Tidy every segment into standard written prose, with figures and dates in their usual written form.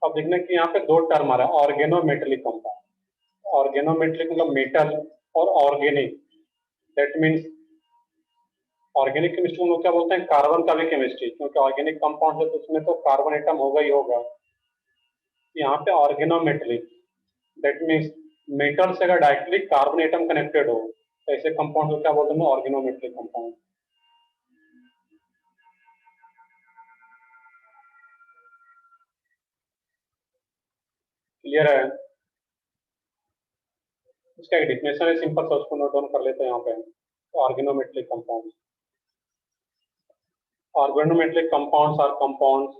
अब देखना कि यहाँ पे दो टर्म आ रहा है, ऑर्गेनोमेटेलिक कंपाउंड। ऑर्गेनोमेटेलिक मतलब मेटल और organic, that means organic chemistry में लोग क्या बोलते हैं, कार्बन का भी केमिस्ट्री, क्योंकि ऑर्गेनिक कंपाउंड है तो उसमें तो कार्बन एटम होगा ही होगा। यहाँ पे ऑर्गेनोमेटेलिक, दैट मीन्स मेटल से अगर डायरेक्टली कार्बन एटम कनेक्टेड हो तो ऐसे कंपाउंड को क्या बोलते हैं, ऑर्गेनोमेटेलिक कंपाउंड। क्लियर है? इसका एक डिफिनेशन है सिंपल सा, उसको नोट डाउन कर लेते हैं यहाँ पे। Organometallic compound, organometallic compounds are compounds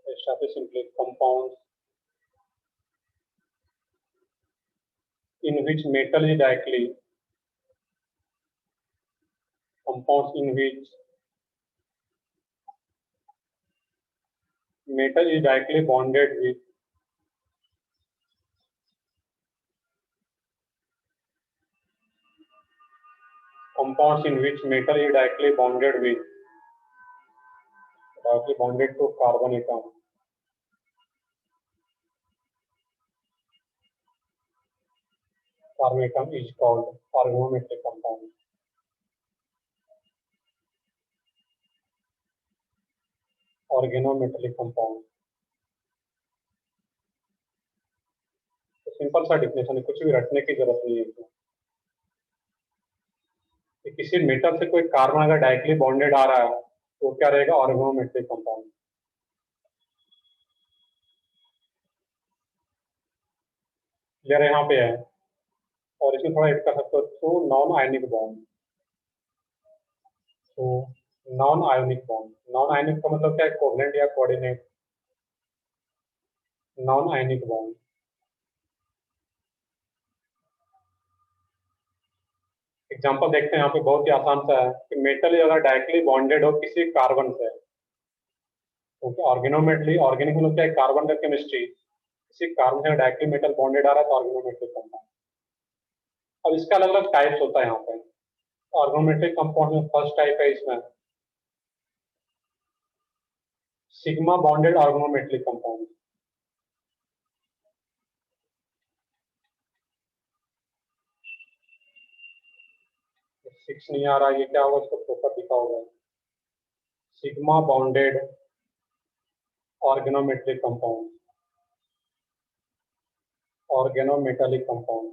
established simply compounds in which metal is directly compounds in which metal is directly bonded with compounds in which metal is directly bonded to carbon atom. Carbon atom is called organometallic compound. Organometallic compound. तो simple सा definition है, कुछ भी रटने की जरूरत नहीं है। कि किसी मेटल से कोई कार्बन अगर डायरेक्टली बॉन्डेड आ रहा है तो क्या रहेगा, ऑर्गेनोमेट्रिक कंपाउंड। क्लियर है? यहाँ पे है। और इसमें थोड़ा ऐड कर सकते हो, थ्रू नॉन आयनिक बॉन्ड। तो non ionic bond, non ionic का मतलब क्या है, कोवलेंट या coordinate. Non ionic bond, example देखते हैं यहाँ पे, बहुत ही आसान सा है कि मेटल अगर डायरेक्टली बॉन्डेड हो किसी कार्बन से, क्योंकि ऑर्गेनोमेटली, ऑर्गेनिक मतलब क्या है, कार्बन का केमिस्ट्री, किसी कार्बन से डायरेक्टली मेटल बॉन्डेड आ रहा है तो ऑर्गेनोमेट्रिक कंपाउंड। अब इसका अलग अलग टाइप्स होता है यहाँ पे। ऑर्गेनोमेट्रिक कंपाउंड में फर्स्ट टाइप है इसमें sigma bonded organometallic compound. Six नहीं आ रहा, ये क्या होगा, इसको प्रॉपर लिखा होगा, sigma bonded organometallic compound, organometallic compound.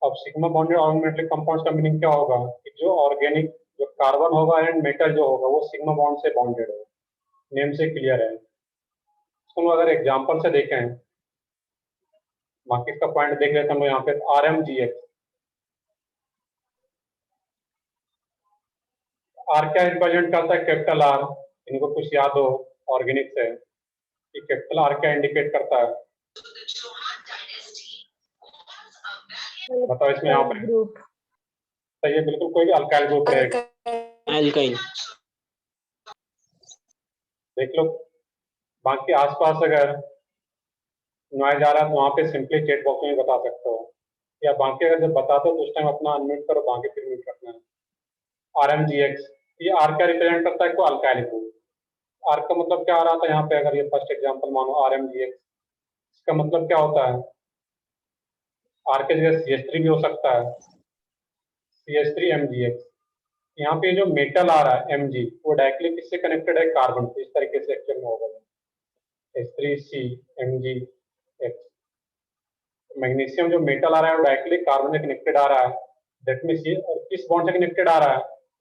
अब सिग्मा बॉन्डेड ऑर्गेनोमेट्रिक कंपाउंड्स का मीनिंग क्या होगा कि जो ऑर्गेनिक, जो कार्बन होगा एंड मेटल जो होगा वो सिग्मा बॉन्ड से बॉन्डेड है। नेम से क्लियर है। इसको अगर एग्जांपल से देखें, बाकी इसका पॉइंट देख लेते हैं यहाँ पे, RMGX। आर क्या रिप्रेजेंट करता है, कैपिटल आर। इनको कुछ याद हो ऑर्गेनिक से कि कैपिटल आर क्या इंडिकेट करता है, बताओ इसमें। यहाँ पे ग्रुप सही है, बिल्कुल, कोई भी अल्काइल ग्रुप रहेगा, अल्काइल। देख लो। बाकी आसपास अगर नॉइज आ रहा है तो वहाँ पे सिंपली चैट बॉक्स में बता सकते हो, या बाकी अगर जब बताते हो तो उस टाइम अपना अनम्यूट करो, बाकी फिर म्यूट रखना है। RMGX, ये आर क्या रिप्रेजेंट करता है, को अल्काइल ग्रुप। आर का मतलब क्या आ रहा था यहाँ पे, अगर ये फर्स्ट एग्जांपल मानो RMGX, इसका मतलब क्या होता है, आर के जगह CH3 भी हो सकता है, CH3MgX। यहाँ पे जो मेटल आ रहा है Mg, वो डायरेक्टली किससे कनेक्टेड है, कार्बन से। इस तरीके से एक्चुअल में होगा, H3CMgX। मैग्नीशियम जो मेटल आ रहा है वो डायरेक्टली कार्बन से कनेक्टेड आ रहा है, दैट मींस ये, और किस बॉन्ड से कनेक्टेड आ रहा है,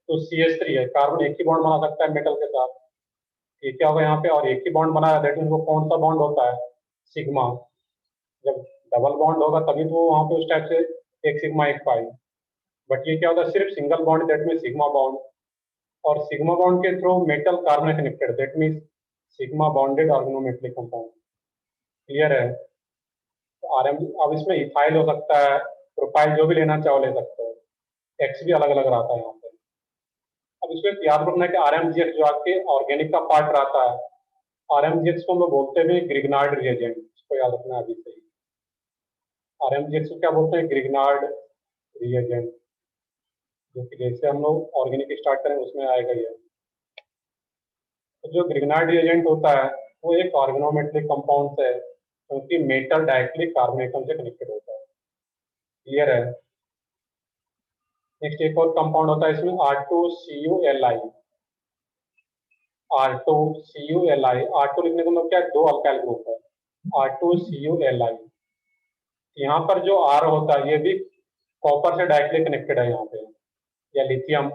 तो CH3 है। कार्बन एक ही बॉन्ड बना सकता है मेटल के साथ, ये क्या होगा यहाँ पे, और एक ही बॉन्ड बना है, दैट मींस वो कौन सा बॉन्ड होता है, सिग्मा। जब डबल बॉन्ड होगा तभी तो वहाँ पे उस टाइप से एक सिग्मा एक पाई, बट ये क्या होता है, सिर्फ single bond, that means sigma bond. और सिग्मा बॉन्ड के through metal carbon connected, that means sigma bonded organometallic compound. Clear है? तो आरएम, अब इसमें इथाइल हो सकता है, प्रोपाइल, जो भी लेना चाहो ले सकते हो, एक्स भी अलग अलग रहता है यहाँ पे। अब इसमें याद रखना है कि RMGX जो आपके ऑर्गेनिक का पार्ट रहता है, RMGX को हम लोग बोलते हैं ग्रिग्नार्ड रिएजेंट, इसको याद रखना है अभी से ही। RMGX को क्या बोलते हैं, ग्रिग्नार्ड रिएजेंट, जो कि जैसे हम लोग ऑर्गेनिक स्टार्ट करें उसमें आएगा ये। तो जो ग्रिग्नार्ड रिएजेंट होता है वो एक ऑर्गेनोमेट्रिक कंपाउंड है, क्योंकि मेटल डायरेक्टली कार्बन एटम से कनेक्टेड होता है। क्लियर है? नेक्स्ट एक और कंपाउंड होता है इसमें R2CuLi। R2CuLi, R2 लिखने का मतलब क्या है, दो अल्काइल ग्रुप है, R2CuLi। यहाँ पर जो R होता है ये भी कॉपर से डायरेक्टली कनेक्टेड है यहाँ पे, या लिथियम,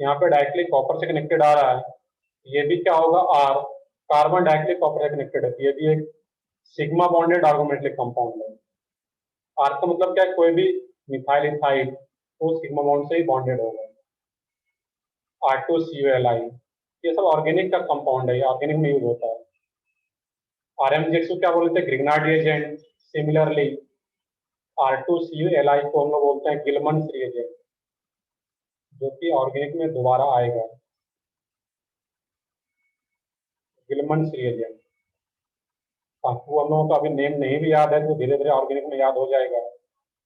यहाँ पे डायरेक्टली कॉपर से कनेक्टेड आ रहा है। ये भी क्या होगा, R, कार्बन डायरेक्टली कॉपर से कनेक्टेड है, ये भी एक सिग्मा बॉन्डेड ऑर्गोमेटलिक कंपाउंड है। R का मतलब क्या है, कोई भी मिथाइल इथाइल तो सिग्मा बॉन्ड से ही बॉन्डेड होगा। R2CuLi, ये सब ऑर्गेनिक का कंपाउंड है, ये ऑर्गेनिक में यूज होता है। RMGX को क्या बोलते हैं, ग्रिग्नार्ड रिएजेंट। सिमिलरली R2CuLi को हम लोग बोलते हैं गिलमन्स रिएजेंट, जो कि ऑर्गेनिक में दोबारा आएगा, गिलमन्स रिएजेंट। बाकी वो हम लोगों को अभी नेम नहीं भी याद है, तो धीरे धीरे ऑर्गेनिक में याद हो जाएगा।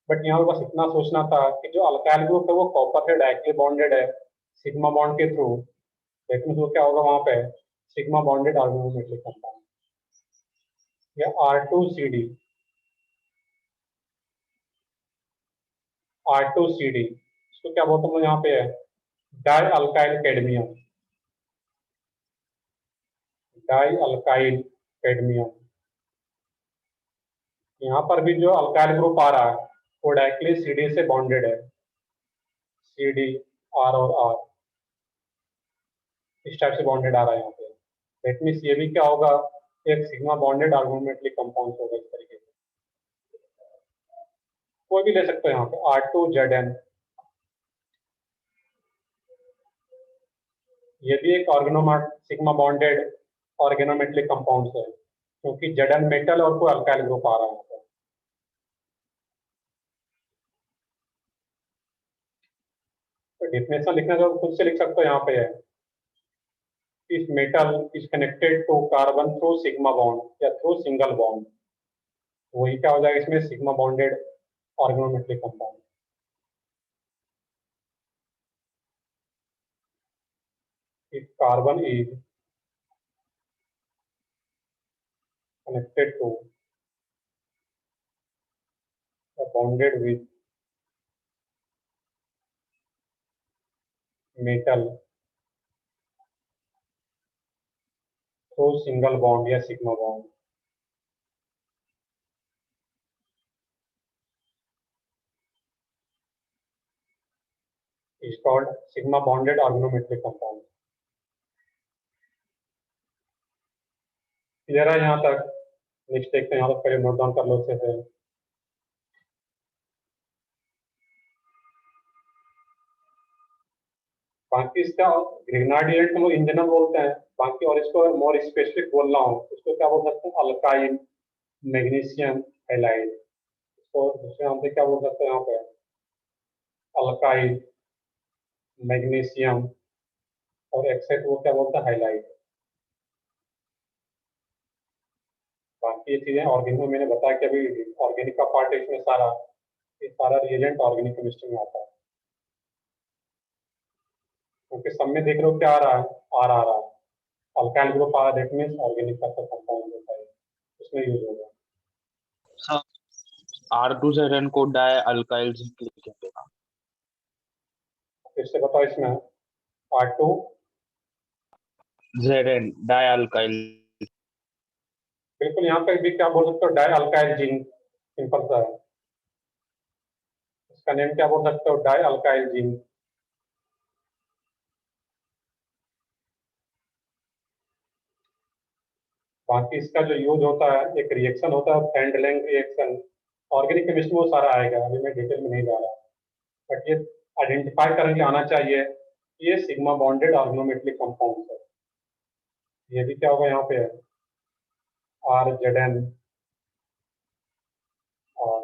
बट यहाँ पर बस इतना सोचना था कि जो अल्काइल ग्रुप है वो कॉपर से डायरेक्टली बॉन्डेड है सिग्मा बॉन्ड के थ्रू, लेकिन वो क्या होगा वहां पे, सिग्मा बॉन्डेड ऑर्गेनोमेट्रिक कंपाउंड, या R2CD। R2CD इसको क्या बोलते हैं यहाँ पे है, die alkyl cadmium, die alkyl cadmium. यहाँ पर भी जो अल्काइल ग्रुप आ रहा है वो डायरेक्टली CD से बॉन्डेड है, CD, R और R इस टाइप से बॉन्डेड आ रहा है यहाँ पे। दैट मीन्स ये भी क्या होगा, एक सिग्मा बॉन्डेड ऑर्गेनोमेट्रिक कंपाउंड होगा इस तरीके से। कोई भी ले सकते हो यहाँ पे, R2ZN, ये भी एक ऑर्गेनोमेट सिग्मा बॉन्डेड ऑर्गेनोमेट्रिक कंपाउंड है, क्योंकि Zn मेटल और कोई अल्काइल ग्रुप आ रहा है यहाँ पे। तो डिफिनेशन लिखना तो खुद से लिख सकते हो यहाँ पे है, इस metal is connected to carbon through sigma bond या थ्रू सिंगल बॉन्ड, वही क्या हो जाएगा इसमें, sigma bonded organometallic compound. If carbon is connected to or bonded with metal through single bond या sigma bond is called sigma bonded organometallic compound। Clear है यहाँ तक? नेक्स्ट देखते हैं, यहाँ तक पहले नोट डाउन कर लो अच्छे से। बाकी इसका ग्रिग्नार्ड रिएजेंट हम लोग इन जनरल बोलते हैं बाकी, और इसको मोर स्पेसिफिक बोलना हो इसको क्या बोल सकते हैं, अल्काइल मैग्नीशियम हैलाइड। इसको दूसरे नाम से क्या बोल सकते हैं यहाँ पे, अल्काइल मैग्नीशियम, और एक्सेट वो क्या बोलता है, हाइलाइट। बाकी ये चीजें ऑर्गेनिक में मैंने बताया कि अभी ऑर्गेनिक का पार्ट है इसमें सारा, ये सारा रिएजेंट ऑर्गेनिक केमिस्ट्री में आता है, क्योंकि सब में देख रहे हो क्या आ रहा है, आर आ रहा है, अल्काइल ग्रुप आ रहा है, दैट मींस ऑर्गेनिक का सब कंपाउंड होता है उसमें यूज होगा। हाँ, R2ZN को डाई अल्काइल जिंक लिखेंगे ना? फिर से बताओ इसमें, R2 ZN डाई अल्काइल। बिल्कुल, यहाँ पे भी क्या बोल सकते हो, डाई अल्काइल जिंक, सिंपल सा है, इसका नेम क्या बोल सकते हो, डाई अल्काइल जिंक। बाकी इसका जो यूज होता है, एक रिएक्शन होता है फैंडलैंग रिएक्शन, ऑर्गेनिक केमिस्ट्री में वो सारा आएगा, अभी मैं डिटेल में नहीं जा रहा, बट ये आइडेंटिफाई करने के लिए आना चाहिए, ये सिग्मा बॉन्डेड ऑर्गेनोमेटलिक कंपाउंड है। ये भी क्या होगा यहाँ पे, RZN और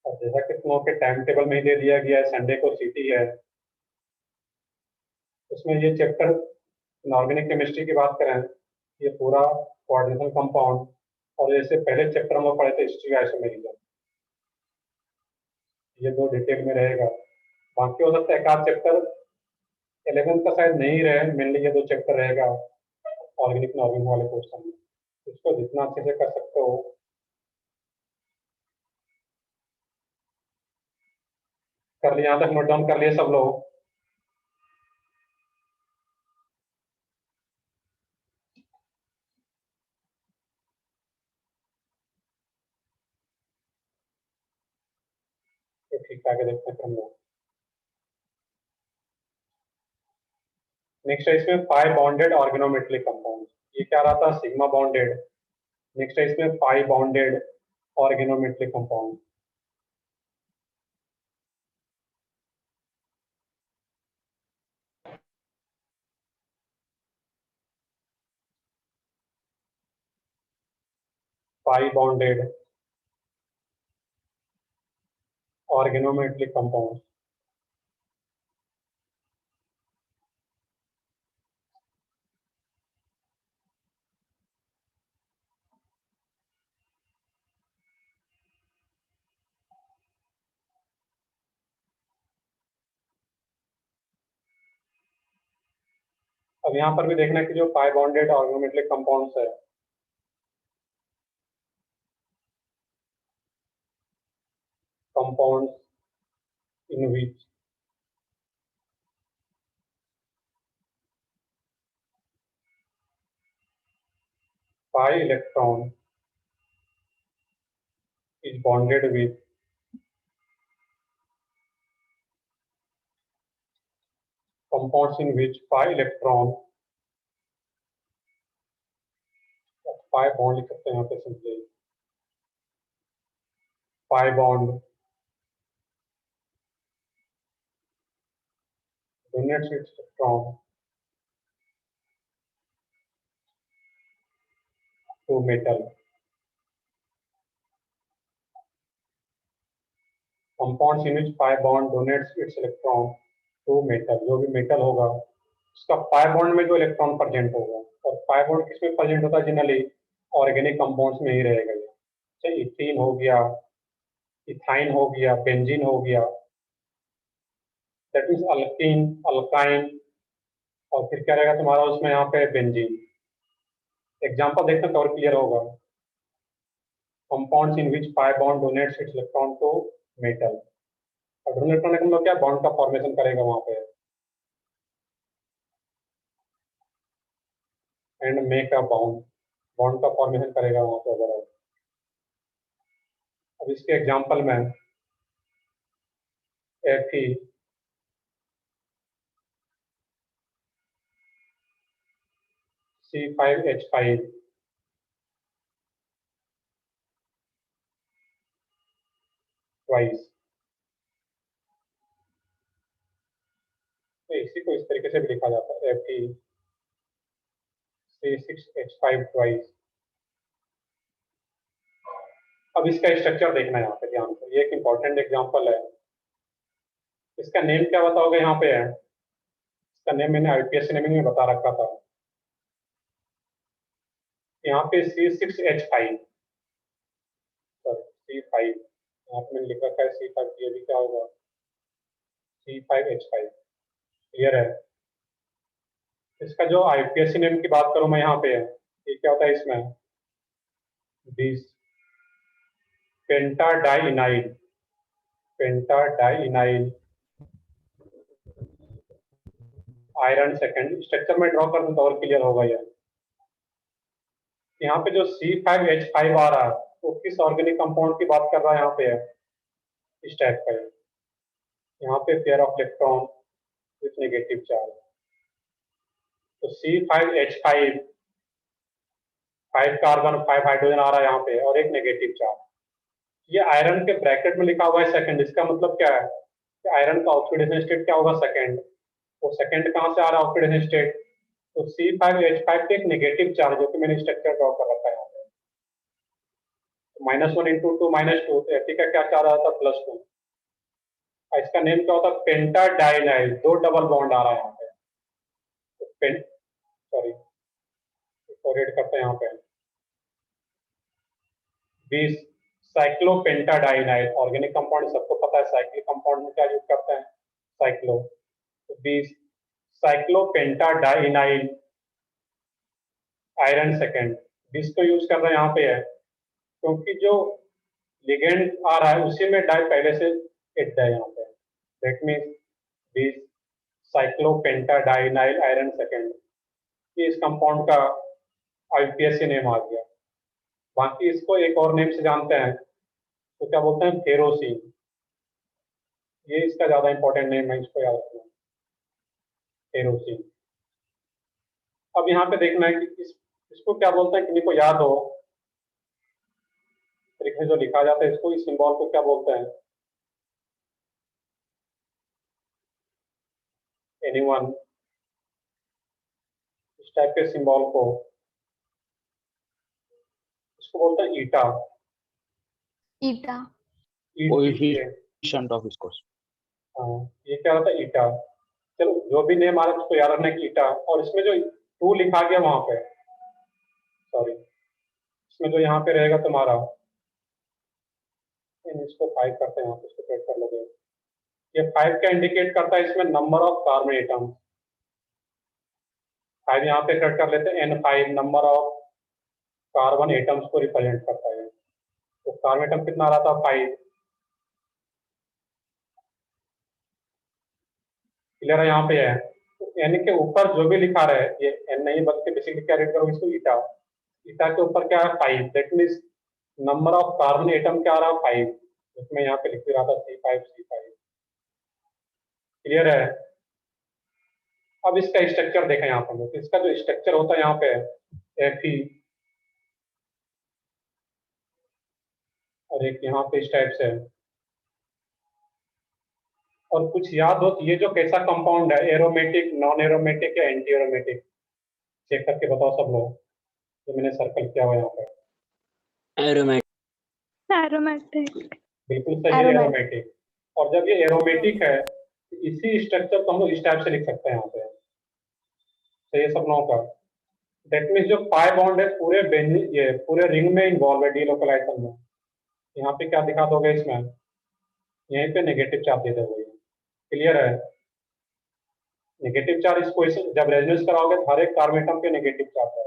और जैसा कि तुम लोग के टाइम टेबल में ही दे दिया गया है, संडे को सीटी है, उसमें ये चैप्टर ऑर्गेनिक केमिस्ट्री की बात करें, ये पूरा कोऑर्डिनेशन कंपाउंड, और जैसे पहले चैप्टर हम लोग पढ़े थे हिस्ट्री आइसोमेरिज्म, ये दो डिटेल में रहेगा। बाकी हो सकता है एक आध चैप्टर 11th का शायद नहीं रहे, मेनली ये दो चैप्टर रहेगा ऑर्गेनिक नॉर्गेनिक वाले पोर्शन में, इसको जितना अच्छे से कर सकते हो कर लिया। यहाँ तक नोट डाउन कर लिए सब लोग? तो ठीक है, आगे देखते हैं फिर हम लोग। नेक्स्ट है इसमें पाई बॉन्डेड ऑर्गेनोमेटलिक कंपाउंड। ये क्या रहा था? Sigma bonded. नेक्स्ट है इसमें पाई बॉन्डेड ऑर्गेनोमेटलिक कंपाउंड। पाई बॉन्डेड ऑर्गेनोमेटलिक कंपाउंड। अब यहाँ पर भी देखना है कि जो पाई बॉन्डेड ऑर्गेनोमेटलिक कंपाउंड्स है, compounds in which pi electron is bonded with compounds in which pi electron, pi bond लिख सकते हैं यहाँ पे simply, pi bond donates its electron to metal. Compounds in which pi bond donates its electron to metal, जो भी metal होगा उसका pi bond में जो इलेक्ट्रॉन प्रेजेंट होगा, और pi bond किसमें प्रेजेंट होता है? जनरली ऑर्गेनिक कंपाउंड्स में ही रहेगा ये, चाहे इथीन हो गया, इथाइन हो गया, बेंजीन हो गया, दैट मीन्स अल्कीन, अल्काइन, और फिर क्या रहेगा तुम्हारा उसमें यहाँ पे बेंजीन। एग्जाम्पल देखना तो और क्लियर होगा। Compounds in which pi bond donates its electron to metal, और डोनेट इलेक्ट्रॉन का मतलब क्या? बॉन्ड का फॉर्मेशन करेगा वहां पे, and make a bond, bond का फॉर्मेशन करेगा वहां पे अगर। अब इसके एग्जांपल में Fe, C5H5, ट्वाइस, तो इसी को इस तरीके से भी लिखा जाता है, Fe C6H5 ट्वाइस। अब इसका स्ट्रक्चर देखना है यहाँ पे ध्यान से, ये एक इंपॉर्टेंट एग्जांपल है। इसका नेम क्या बताओगे यहाँ पे है? इसका नेम मैंने आईपीएससी नेमिंग में बता रखा था। यहाँ पे C6H5, सॉरी C5, यहाँ पे मैंने लिख रखा है C5, ये भी क्या होगा? C5H5, क्लियर है? इसका जो आईपीएससी नेम की बात करूं मैं यहाँ पे, ये क्या होता है इसमें? बीस पेंटाडाइनाइल, पेंटाडाइनाइल आयरन सेकेंड। स्ट्रक्चर में ड्रॉ कर दूं तो और क्लियर होगा ये। यहाँ पे जो C5H5 आ रहा है वो किस ऑर्गेनिक कंपाउंड की बात कर रहा है? यहाँ पे है इस टाइप का है। यहाँ पे pair of electron with negative charge, तो C5H5, 5 कार्बन 5 हाइड्रोजन आ रहा है यहाँ पे और एक नेगेटिव चार्ज। ये आयरन के ब्रैकेट में लिखा हुआ है सेकंड, इसका मतलब क्या है कि आयरन का ऑक्सीडेशन स्टेट क्या होगा? सेकंड। वो सेकंड कहाँ से आ रहा है ऑक्सीडेशन स्टेट? तो C5H5 के एक नेगेटिव चार्ज, जो कि मैंने स्ट्रक्चर ड्रॉ कर रखा है यहाँ पे, -1 इंटू 2 -2, तो Fe का क्या चार्ज आता है +2। इसका नेम क्या होता है, पेंटाडाइनाइल, 2 डबल बॉन्ड आ रहा है यहाँ पे, तो पेंट सॉरी इसको रीड करते हैं यहाँ पे, 20 साइक्लोपेंटाडाइनाइल ऑर्गेनिक कंपाउंड सबको पता है, साइक्लिक कंपाउंड में क्या यूज करते हैं, साइक्लो, तो 20 साइक्लोपेंटाडाइनाइल आयरन सेकेंड, 20 को यूज कर रहे हैं यहाँ पे है क्योंकि जो लिगेंड आ रहा है उसी में डाई पहले से हिट है यहाँ पे, that means 20 cyclopentadienyl iron second, ये इस कंपाउंड का आईपीएससी नेम आ गया। बाकी इसको एक और नेम से जानते हैं, तो क्या बोलते हैं, फेरोसिन, ये इसका ज्यादा इंपॉर्टेंट नेम है, इसको याद रखना, फेरोसिन। अब यहाँ पे देखना है कि इसको क्या बोलते हैं, किन्हीं को याद हो, में जो लिखा जाता है इसको, इस सिंबल को क्या बोलते हैं, एनीवन, इस टाइप के सिंबल को इसको बोलते हैं ईटा, ईटा, कोएफिशिएंट ऑफ विस्कोसिटी। हाँ, ये क्या होता है, ईटा। चलो जो भी नेम आ रहा है उसको याद रखना है कि ईटा, और इसमें जो 2 लिखा गया वहां पे, सॉरी, इसमें जो यहाँ पे रहेगा तुम्हारा, इसको 5 करते हैं, यहाँ पे इसको सेट कर लोगे, ये 5 का इंडिकेट करता है इसमें नंबर ऑफ कार्बन एटम, 5 यहाँ पे सेट कर लेते हैं, N5 number of carbon atoms को रिप्रेजेंट करता है, तो कार्बन एटम कितना आ रहा था, 5, क्लियर है, यहाँ पे है, तो N के ऊपर जो भी लिखा रहा है, ये N नहीं बल्कि बेसिकली क्या रेड करोगे इसको, ईटा, ईटा के ऊपर क्या है, 5, that means number of carbon atom क्या आ रहा है, 5, इसमें यहाँ पे लिख रहा था C5, क्लियर है। अब इसका स्ट्रक्चर देखें यहाँ पर, तो इसका जो स्ट्रक्चर होता है यहाँ पे Fe, और एक यहाँ पे इस टाइप से, और कुछ याद हो तो ये जो कैसा कंपाउंड है, एरोमेटिक, नॉन एरोमेटिक या एंटी एरोमेटिक, चेक करके बताओ सब लोग, जो मैंने सर्कल किया हुआ यहाँ पे, एरोमेटिक, बिल्कुल सही है, एरोमेटिक। और जब ये एरोमेटिक है तो इसी स्ट्रक्चर को हम लोग इस टाइप से लिख सकते हैं यहाँ पे, तो ये सब लोगों का, दैट मीन्स जो पाई बॉन्ड है पूरे ये पूरे रिंग में इन्वॉल्व है डीलोकलाइजेशन में, यहाँ पे क्या दिखा दोगे इसमें, यहीं पे नेगेटिव चार्ज दे दोगे, क्लियर है, नेगेटिव चार्ज इसको जब रेजोनेंस कराओगे तो हर एक कार्बन एटम पे नेगेटिव चार्ज है,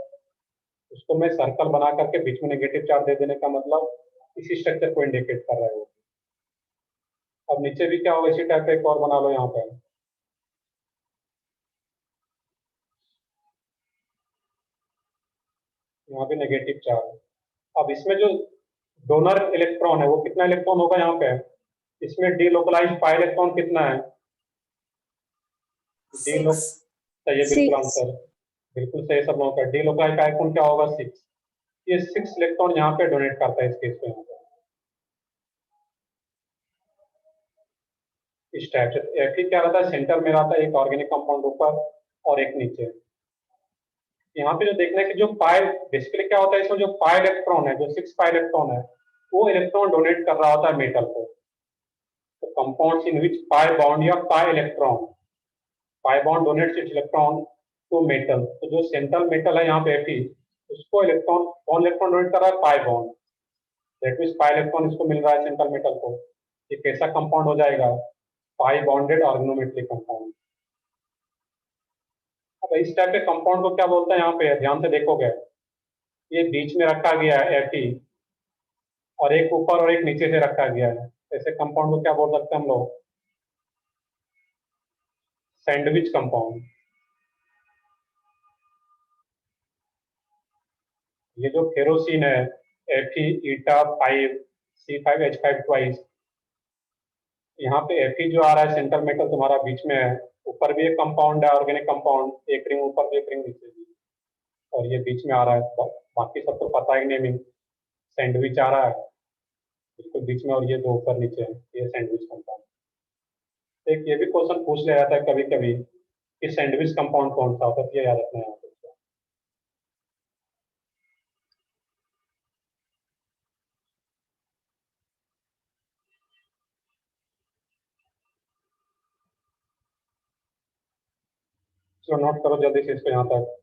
उसको मैं सर्कल बना करके बीच में नेगेटिव चार्ज दे देने का मतलब इसी स्ट्रक्चर को इंडिकेट कर रहा है। अब नीचे भी क्या होगा, इसी टाइप का एक और बना लो यहाँ पे, यहाँ पे नेगेटिव चार्ज। अब इसमें जो डोनर इलेक्ट्रॉन है वो कितना इलेक्ट्रॉन होगा यहाँ पे, इसमें डीलोकलाइज्ड पाई इलेक्ट्रॉन कितना है, डीलोक, सही है, बिल्कुल आंसर, बिल्कुल सही सब लोगों का, डीलोकलाइज्ड पाई इलेक्ट्रॉन क्या होगा, 6, ये 6 इलेक्ट्रॉन यहाँ पे डोनेट करता है इस केस में, इस टाइप से। Fe क्या रहता है, सेंटर में रहता है, एक ऑर्गेनिक कंपाउंड ऊपर और एक नीचे। यहाँ पे जो देखना है कि जो पाई, बेसिकली क्या होता है इसमें, जो पाई इलेक्ट्रॉन है, जो 6 पाई इलेक्ट्रॉन है, वो इलेक्ट्रॉन डोनेट कर रहा होता है मेटल को, तो compounds in which pi bond या pi electron, pi bond donates its electron to metal, तो जो सेंट्रल मेटल है यहाँ पे Fe, उसको इलेक्ट्रॉन, कौन इलेक्ट्रॉन डोनेट कर रहा है, pi bond, that means pi electron इसको मिल रहा है सेंट्रल मेटल को, ये कैसा कंपाउंड हो जाएगा, पाई बॉन्डेड ऑर्गेनोमेटलिक कंपाउंड। अब इस टाइप के कंपाउंड को क्या बोलते हैं, यहाँ पे ध्यान से देखोगे, ये बीच में रखा गया है Fe, और एक ऊपर और एक नीचे से रखा गया है, ऐसे कंपाउंड को क्या बोल सकते हैं हम लोग, सैंडविच कंपाउंड। ये जो केरोसिन है, Fe ईटा 5 C5H5 ट्वाइस, यहाँ पे Fe जो आ रहा है सेंट्रल मेटल तुम्हारा बीच में है, ऊपर भी एक कंपाउंड है ऑर्गेनिक कंपाउंड, एक रिंग ऊपर भी एक रिंग नीचे भी, और ये बीच में आ रहा है, बाकी सब तो पता है नेमिंग, सैंडविच आ रहा है बिल्कुल बीच में, और ये दो ऊपर नीचे है, ये सैंडविच कंपाउंड। एक ये भी क्वेश्चन पूछ लिया जाता है कभी कभी कि सैंडविच कंपाउंड कौन सा होता है, ये याद रखना है यहाँ पे। इसको नोट करो जल्दी से, इसको यहाँ तक।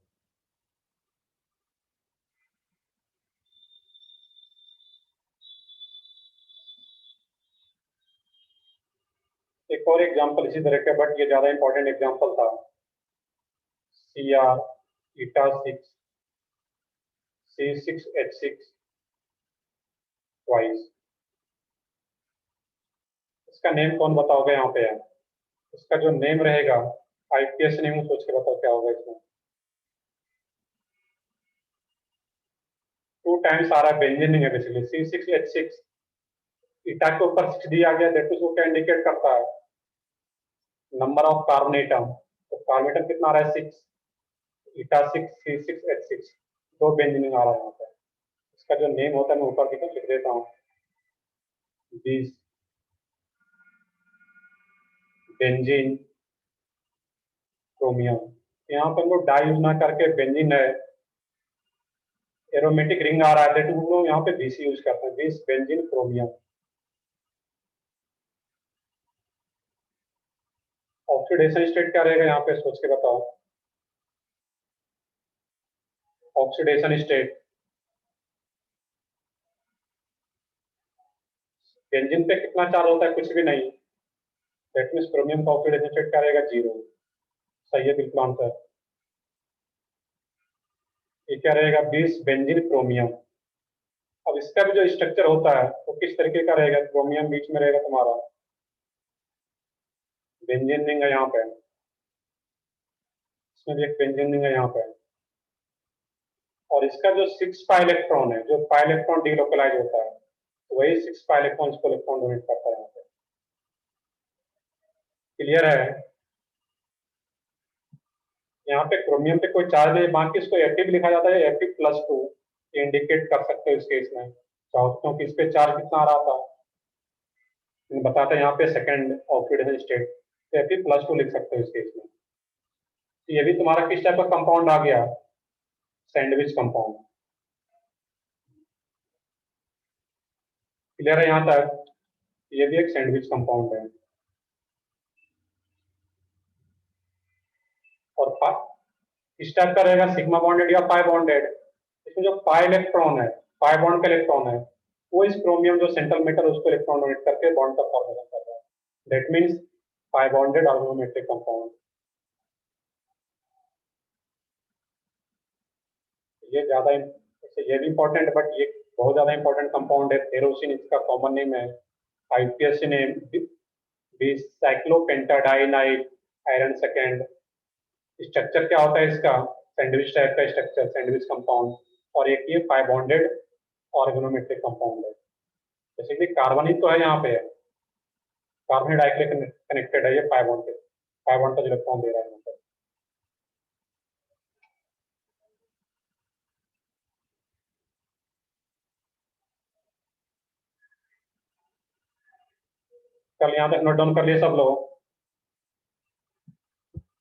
एक और एग्जांपल इसी तरह का, बट ये ज्यादा इंपॉर्टेंट एग्जांपल था। Cr eta 6 C6H6 twice. इसका नेम कौन बताओगे यहाँ पे है? इसका जो नेम रहेगा, आईपीएस नेम सोच के बताओ क्या होगा इसमें। 2 टाइम्स आ रहा है, बेंजीन नहीं है बेसिकली। C6H6 ईटा के ऊपर 6 दिया गया, दैट मींस वो क्या इंडिकेट करता है? Number of carbon atom. तो कार्बन एटम कितना आ रहा है? 6। ईटा 6 C6H6, 2 बेंजीन आ रहा है यहाँ पे। इसका जो नेम होता है मैं ऊपर लिख देता हूँ, 20 बेंजीन क्रोमियम। यहाँ पर हम लोग डाई यूज ना करके बेंजीन है, एरोमेटिक रिंग आ रहा है, दैट हम लोग यहाँ पे बीसी यूज करते हैं, 20 बेंजीन क्रोमियम। ऑक्सीडेशन स्टेट क्या रहेगा यहाँ पे, सोच के बताओ। ऑक्सीडेशन स्टेट, बेंजीन पे कितना चार्ज होता है? कुछ भी नहीं। दैट मींस क्रोमियम का ऑक्सीडेशन स्टेट क्या रहेगा? 0। सही है बिल्कुल आंसर। ये क्या रहेगा? 20 बेंजीन क्रोमियम। अब इसका भी जो स्ट्रक्चर होता है वो किस तरीके का रहेगा? क्रोमियम बीच में रहेगा तुम्हारा, बेंजीन रिंग है यहाँ पे, इसमें भी एक बेंजीन रिंग है यहाँ पे। और इसका जो 6 पाई इलेक्ट्रॉन है, जो पाई इलेक्ट्रॉन डीलोकलाइज होता है, तो वही 6 पाई इलेक्ट्रॉन इसको इलेक्ट्रॉन डोनेट करता है यहाँ पे। क्लियर है? यहाँ पे क्रोमियम पे कोई चार्ज नहीं, बाकी इसको Fe लिखा जाता है, Fe+2 इंडिकेट कर सकते हो इस केस में, क्योंकि इस पे चार्ज कितना आ रहा था बताता है यहाँ पे, सेकंड ऑक्सीडेशन स्टेट, तो Fe+2 लिख सकते हो इस केस में। तो ये भी तुम्हारा किस टाइप का कंपाउंड आ गया? Sandwich compound. क्लियर है यहाँ तक? ये भी एक सैंडविच कंपाउंड है। और किस टाइप का रहेगा? सिग्मा बॉन्डेड या पाई बॉन्डेड? इसमें जो पाई इलेक्ट्रॉन है, पाई बॉन्ड का इलेक्ट्रॉन है, वो इस क्रोमियम जो सेंट्रल मेटल उसको इलेक्ट्रॉन डोनेट करके बॉन्ड का फॉर्मेशन कर रहा है। That means pi bonded organometallic compound. ये ज्यादा ये भी इंपॉर्टेंट है, बट ये बहुत ज्यादा इंपॉर्टेंट कंपाउंड है। फेरोसिन इसका कॉमन नेम है, IPS name cyclopentadienyl iron second. Structure क्या होता है इसका? सैंडविच टाइप का स्ट्रक्चर, सैंडविच कंपाउंड। और एक ये पाई बॉन्डेड ऑर्गेनोमेट्रिक कंपाउंड है। बेसिकली कार्बन तो है यहाँ पे, कार्बन डाइरेक्टली कनेक्टेड है ये पाई बॉन्ड पे, पाई बॉन्ड का जो इलेक्ट्रॉन दे रहा है यहाँ पे। कल यहाँ तक नोट डाउन कर लिए सब लोग?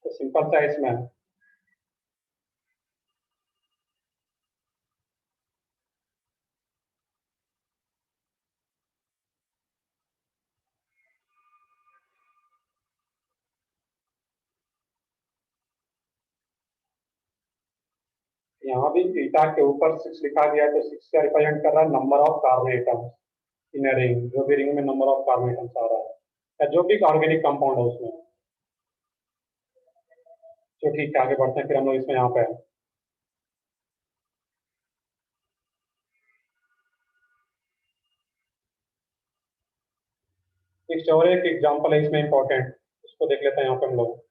तो सिंपल सा इसमें यहाँ भी ईटा के ऊपर 6 लिखा गया है, तो 6 का रिप्रेजेंट कर रहा है number of carbon atoms in a ring, जो भी रिंग में नंबर ऑफ कार्बन एटम्स आ रहा है, या जो भी ऑर्गेनिक कंपाउंड है उसमें। तो ठीक है, आगे बढ़ते हैं फिर हम लोग इसमें यहाँ पे। नेक्स्ट और एक एग्जांपल है इसमें इंपॉर्टेंट, उसको देख लेते हैं यहाँ पे हम लोग।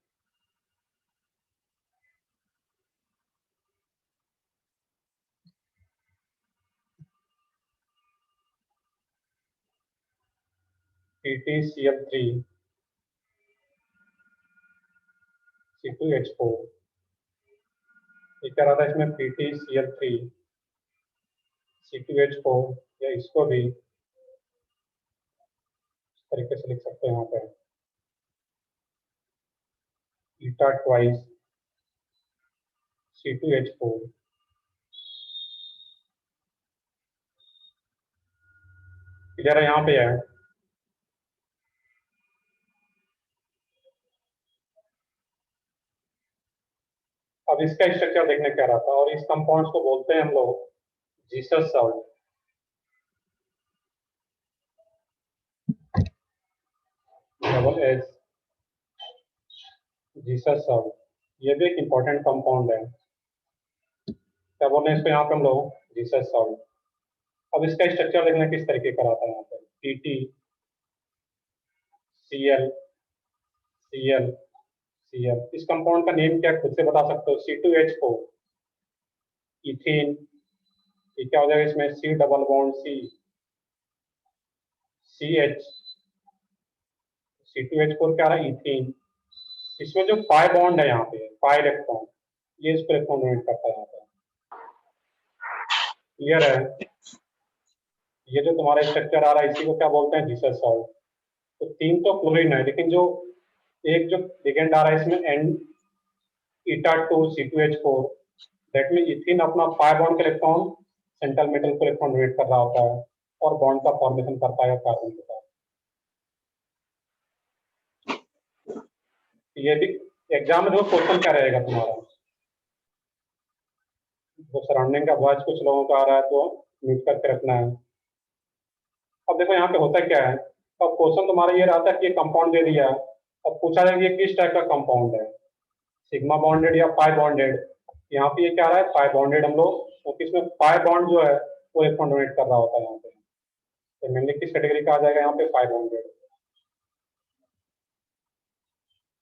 PtCl3 C2H4। ये कह रहा था इसमें PtCl3 C2H4, या इसको भी इस तरीके से लिख सकते हैं यहाँ पे, ईटा ट्वाइस C2H4। क्लियर है यहाँ पे है? अब इसका स्ट्रक्चर देखने क्या रहा था, और इस कंपाउंड्स को बोलते हैं हम लोग Jesus salt. Double H Jesus salt, ये भी एक इंपॉर्टेंट कंपाउंड है। क्या बोल रहे हैं इसको यहाँ पे हम लोग, जीसस सॉल्ट। अब इसका स्ट्रक्चर देखना किस तरीके का रहता है यहाँ पे, टी सीएल सीएल सीएल। इस कंपाउंड का नेम क्या खुद से बता सकते हो, C2H4 इथीन। ये क्या हो जाएगा इसमें, C double bond C CH C2H4 क्या रहा है, इथीन। इसमें जो पाई बॉन्ड है यहाँ पे, पाई इलेक्ट्रॉन, ये इसको इलेक्ट्रॉन डोनेट करता है यहाँ पे। क्लियर है? ये जो तुम्हारा स्ट्रक्चर आ रहा है इसी को क्या बोलते हैं, जीसस सॉल्ट। तो 3 तो क्लोरीन है, लेकिन जो एक जो लिगेंड आ रहा है इसमें N eta2 C2H4, that mean इथिन अपना पाई बॉन्ड के इलेक्ट्रॉन सेंट्रल मेटल को इलेक्ट्रॉन डोनेट कर रहा होता है और बॉन्ड का फॉर्मेशन करता है कार्बन के साथ। ये भी एग्जाम में जो क्वेश्चन क्या रहेगा तुम्हारा, जो सराउंडिंग का आवाज कुछ लोगों का आ रहा है तो म्यूट करके रखना है। अब देखो यहाँ पे होता क्या है, अब क्वेश्चन तुम्हारा ये रहता है कि ये कंपाउंड दे दिया, अब पूछा जाएगा ये किस टाइप का कंपाउंड है, सिग्मा बॉन्डेड या पाई बॉन्डेड। यहाँ पे ये क्या रहा है, पाई बॉन्डेड हम लोग, क्योंकि इसमें पाई बॉन्ड जो है वो इलेक्ट्रॉन डोनेट कर रहा होता है यहाँ पे। तो मेनली किस कैटेगरी का आ जाएगा यहाँ पे, पाई बॉन्डेड।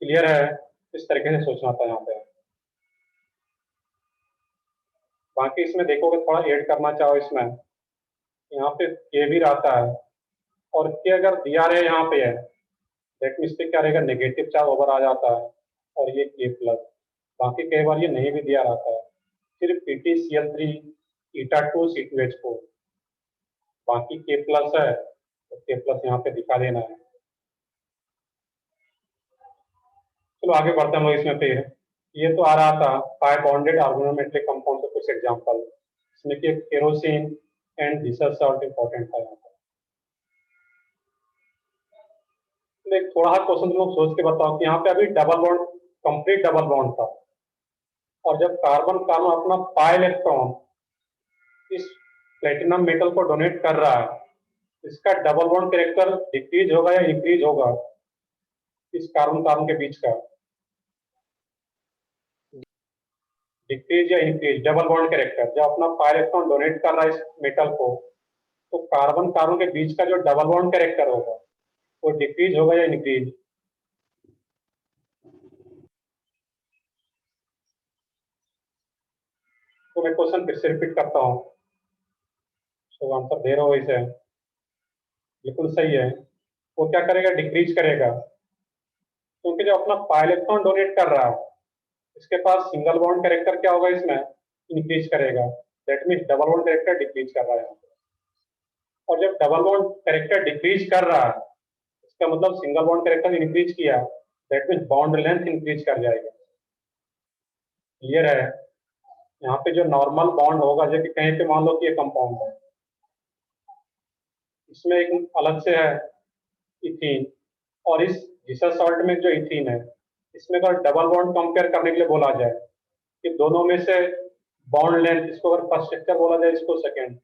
क्लियर है? इस तरीके से सोचना था यहाँ पे। बाकी इसमें देखोगे थोड़ा ऐड करना चाहो इसमें, यहाँ पे के भी रहता है, और के अगर दिया रहे यहाँ पे है, दैट मीन्स क्या रहेगा, नेगेटिव चार्ज ओवर आ जाता है, और ये के प्लस। बाकी कई बार ये नहीं भी दिया रहता है, सिर्फ PtCl3 eta2 C2H4, बाकी के प्लस है तो के प्लस यहाँ पे दिखा देना है। चलो आगे बढ़ते हैं हम लोग इसमें। फिर ये तो आ रहा था पाई बॉन्डेड ऑर्गेनोमेट्रिक कंपाउंड के कुछ एग्जांपल, इसमें कि kerosene and Jesus salt important था यहाँ पे। एक थोड़ा क्वेश्चन तुम लोग सोच के बताओ कि यहाँ पे अभी double bond, complete double bond था, और जब कार्बन कार्बन अपना पाई इलेक्ट्रॉन इस प्लेटिनम मेटल को डोनेट कर रहा है, इसका डबल बॉन्ड कैरेक्टर डिक्रीज होगा या इंक्रीज होगा, इस कार्बन कार्बन के बीच का डिक्रीज या इंक्रीज, डबल बॉन्ड कैरेक्टर जब अपना पाई इलेक्ट्रॉन डोनेट कर रहा है इस मेटल को, तो कार्बन कार्बन के बीच का जो डबल बॉन्ड कैरेक्टर होगा वो डिक्रीज होगा या इंक्रीज। तो मैं क्वेश्चन फिर से रिपीट करता हूँ, तो आंसर दे रहा हो इसे, बिल्कुल सही है। वो क्या करेगा, डिक्रीज करेगा, क्योंकि जो अपना पाई इलेक्ट्रॉन डोनेट कर रहा है इसके पास सिंगल बॉन्ड कैरेक्टर क्या होगा इसमें, इंक्रीज करेगा, that means double bond character decrease कर रहा है। और जब डबल बॉन्ड कैरेक्टर डिक्रीज कर रहा है, इसका मतलब सिंगल बॉन्ड कैरेक्टर इंक्रीज किया, that means bond length increase कर जाएगा। क्लियर है? यहाँ पे जो नॉर्मल बॉन्ड होगा, जैसे कहीं पे मान लो कि ये कंपाउंड है, इसमें एक अलग से है इथीन, और इस जीसस सॉल्ट में जो इथीन है, इसमें अगर डबल बॉन्ड कंपेयर करने के लिए बोला जाए कि दोनों में से बॉन्ड लेंथ, इसको अगर फर्स्ट स्ट्रक्चर बोला जाए, इसको सेकेंड,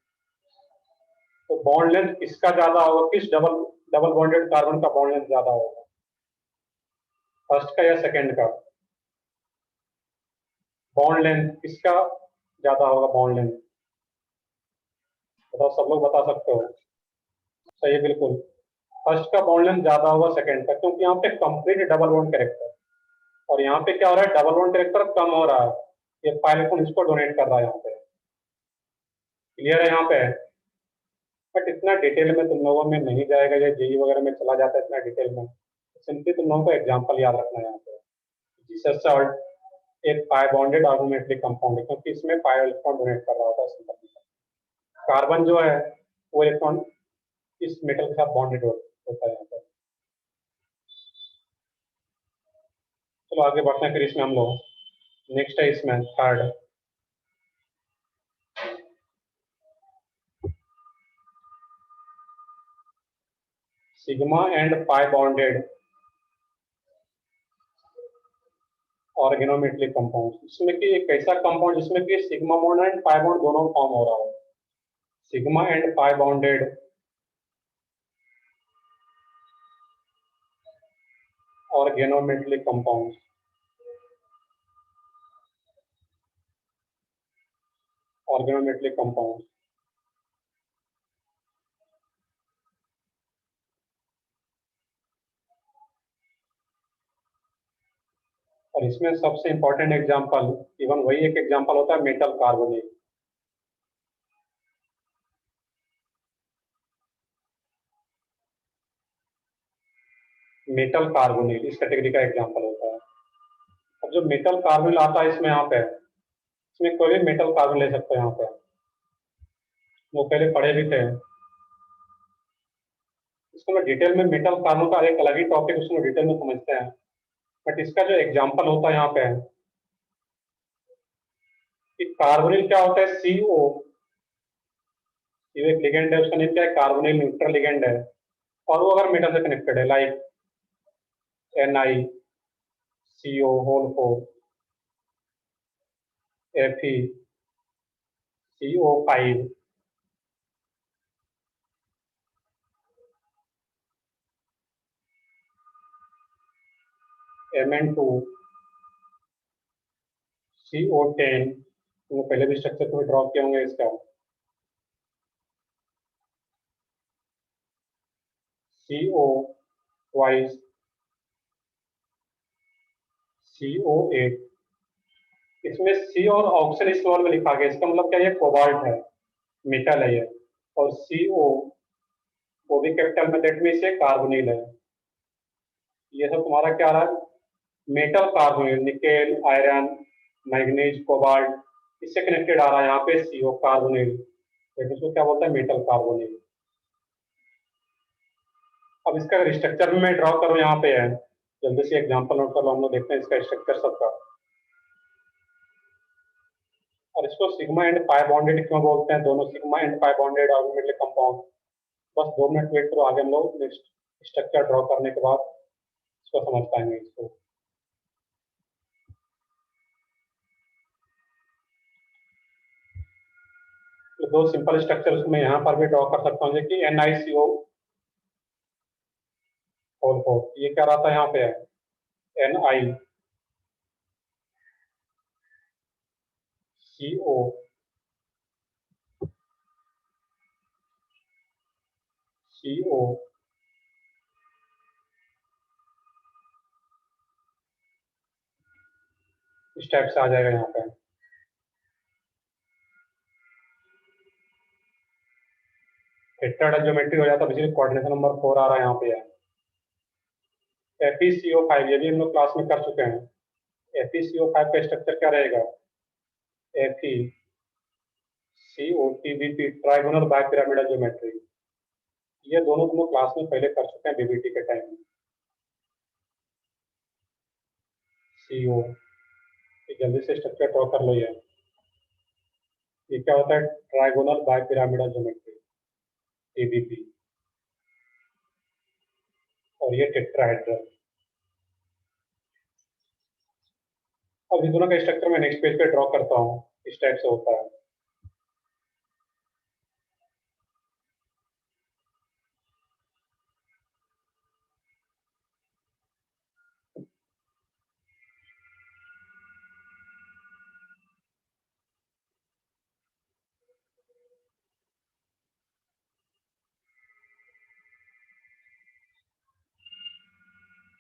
तो बॉन्ड लेंथ किसका ज्यादा होगा, किस डबल डबल बॉन्डेड कार्बन का बॉन्ड लेंथ ज्यादा होगा, फर्स्ट का या सेकेंड का? बॉन्ड लेंथ किसका ज्यादा होगा, बॉन्ड लेंथ बताओ, सब लोग बता सकते हो। सही है, बिल्कुल फर्स्ट का बॉन्ड लेंथ ज्यादा होगा सेकेंड का, क्योंकि यहाँ पे कंप्लीट डबल बॉन्ड कैरेक्टर, और यहाँ पे क्या हो रहा है, डबल बॉन्ड कैरेक्टर कम हो रहा है, ये पाई इलेक्ट्रॉन इसको डोनेट कर रहा है यहाँ पे। क्लियर है यहाँ पे? बट इतना डिटेल में तुम लोगों में नहीं जाएगा, या जेई वगैरह में चला जाता है इतना डिटेल में, सिंपली तुम लोगों को एग्जांपल याद रखना है यहाँ पे। जीसस सॉल्ट एक पाई बॉन्डेड ऑर्गेनोमेट्रिक कंपाउंड है, क्योंकि इसमें पाई इलेक्ट्रॉन डोनेट कर रहा होता है। कार्बन जो है वो इलेक्ट्रॉन इस मेटल के साथ बॉन्डेड होता है यहाँ पे। चलो आगे बढ़ते हैं फिर इसमें हम लोग, नेक्स्ट है इसमें third, sigma and pi bonded organometallic compound, इसमें कि एक ऐसा कंपाउंड जिसमें कि sigma bond and pi bond दोनों फॉर्म हो रहा हो, sigma and pi bonded organometallic compound, organometallic compound. और इसमें सबसे इंपॉर्टेंट एग्जांपल, इवन वही एक एग्जांपल होता है मेटल कार्बोनेट। मेटल कार्बोनेट इस कैटेगरी का एग्जांपल होता है। अब जो मेटल कार्बोनेट आता है इसमें यहाँ पे, इसमें कोई भी मेटल कार्बन ले सकते हैं यहाँ पे, वो पहले पढ़े भी थे। इसको मैं डिटेल में मेटल कार्बन का एक अलग ही टॉपिक उसमें डिटेल में समझते हैं, बट इसका जो एग्जांपल होता है यहाँ पे कि कार्बोनिल क्या होता है, CO, ये एक लिगेंड है, उसका नेम क्या है, कार्बोनिल न्यूट्रल लिगेंड है, और वो अगर मेटल से कनेक्टेड है, like NiCO whole 4, FeCO5, Mn2CO10, वो पहले भी स्ट्रक्चर को ड्रॉ किए होंगे इसका, CO twice CO8, इसमें C और ऑक्सीजन स्मॉल में लिखा गया, इसका मतलब क्या, ये कोबाल्ट है, मेटल है ये, और CO वो भी कैपिटल में, दैट मींस ये कार्बोनिल है। ये सब तुम्हारा क्या आ रहा है, metal carbonyl, nickel, iron, manganese, cobalt, इससे कनेक्टेड आ रहा है यहाँ पे CO कार्बोनिल, तो इसको क्या बोलता है, मेटल कार्बोनिल। अब इसका स्ट्रक्चर में मैं ड्रॉ करूँ, यहाँ पे है, जल्दी से एग्जांपल नोट कर लो, हम लोग देखते हैं इसका स्ट्रक्चर सबका। और इसको सिग्मा एंड पाई बॉन्डेड क्यों बोलते हैं, दोनों sigma and pi bonded organometallic compound. बस 2 मिनट वेट करो, आगे हम लोग नेक्स्ट स्ट्रक्चर ड्रॉ करने के बाद इसको समझ पाएंगे इसको। तो 2 सिंपल स्ट्रक्चर मैं यहाँ पर भी ड्रॉ कर सकता हूँ, कि NiCO होल 4, ये क्या रहता है यहाँ पे है, NiCO CO, इस टाइप से आ जाएगा यहाँ पे। टेट्राहेड्रल ज्योमेट्री हो जाता है, इसलिए कोऑर्डिनेशन नंबर 4 आ रहा है यहाँ पे है। FeCO5, ये भी हम लोग क्लास में कर चुके हैं। FeCO5 का स्ट्रक्चर क्या रहेगा, FeCO-TBP, ट्राइगोनल बाइपिरामिडल ज्योमेट्री। ये दोनों तुम लोग क्लास में पहले कर चुके हैं BBT के टाइम में। CO, जल्दी से स्ट्रक्चर ड्रॉ कर लो। ये क्या होता है, ट्राइगोनल बाइपिरामिडल ज्योमेट्री, TBP, और ये टेट्राहेड्रल। अब इस दोनों का स्ट्रक्चर मैं नेक्स्ट पेज पे ड्रॉ करता हूँ, इस टाइप से होता है।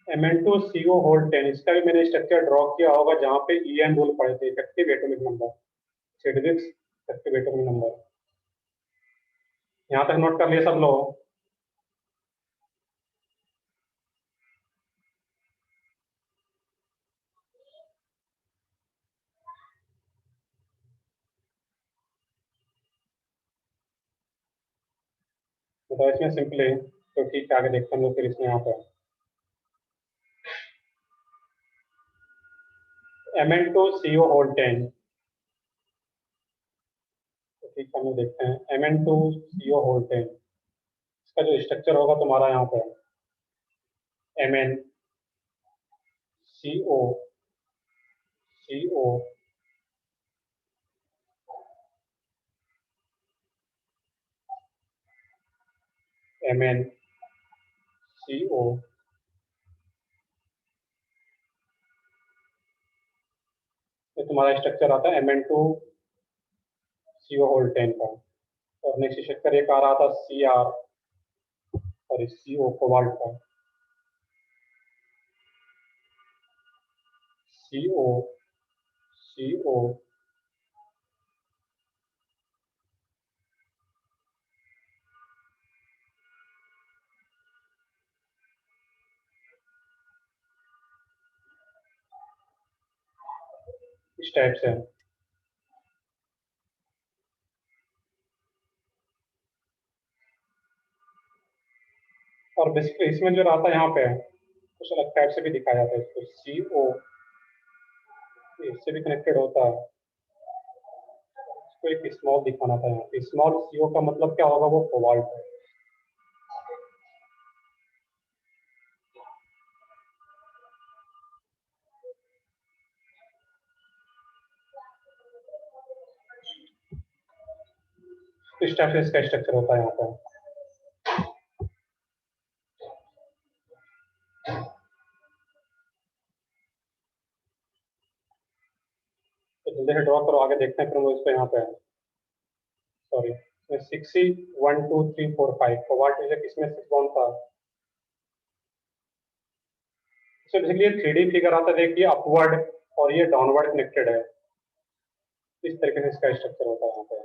Mn2CO होल 10, इसका भी मैंने स्ट्रक्चर ड्रॉ किया होगा, जहाँ पे EN रूल पढ़े थे, effective atomic number, Sidgwick's effective atomic number. यहाँ तक नोट कर लिए सब लोग। तो इसमें सिंपली, तो ठीक है, आगे देखते हैं हम लोग फिर इसमें यहाँ पे Mn2CO होल 10, तो ठीक है, हम लोग देखते हैं Mn2CO होल 10, इसका जो स्ट्रक्चर होगा तुम्हारा यहाँ पे MnCO CO, Mn, CO, ये तुम्हारा स्ट्रक्चर आता है Mn2 CO होल 10 का। और नेक्स्ट स्ट्रक्चर एक आ रहा था Cr और CO कोबाल्ट का, CO, CO, इस टाइप से। और बेसिकली इसमें जो रहता है यहाँ पे कुछ अलग टाइप से भी दिखाया जाता है इसको, CO इससे भी कनेक्टेड होता है। इसको एक स्मॉल दिखाना था यहाँ पे, स्मॉल CO का मतलब क्या होगा, वो कोबाल्ट है। इस टाइप से इसका स्ट्रक्चर होता है यहाँ पे। तो जल्दी से ड्रॉ करो, आगे देखते हैं फिर वो इसको यहाँ पे, सॉरी 6C 1 2 3 4 5 कोबाल्ट में से किसमें 6 बॉन्ड था। इससे बेसिकली 3D फिगर आता है, देखिए अपवर्ड और ये डाउनवर्ड कनेक्टेड है। इस तरीके से इसका स्ट्रक्चर होता है यहाँ पे।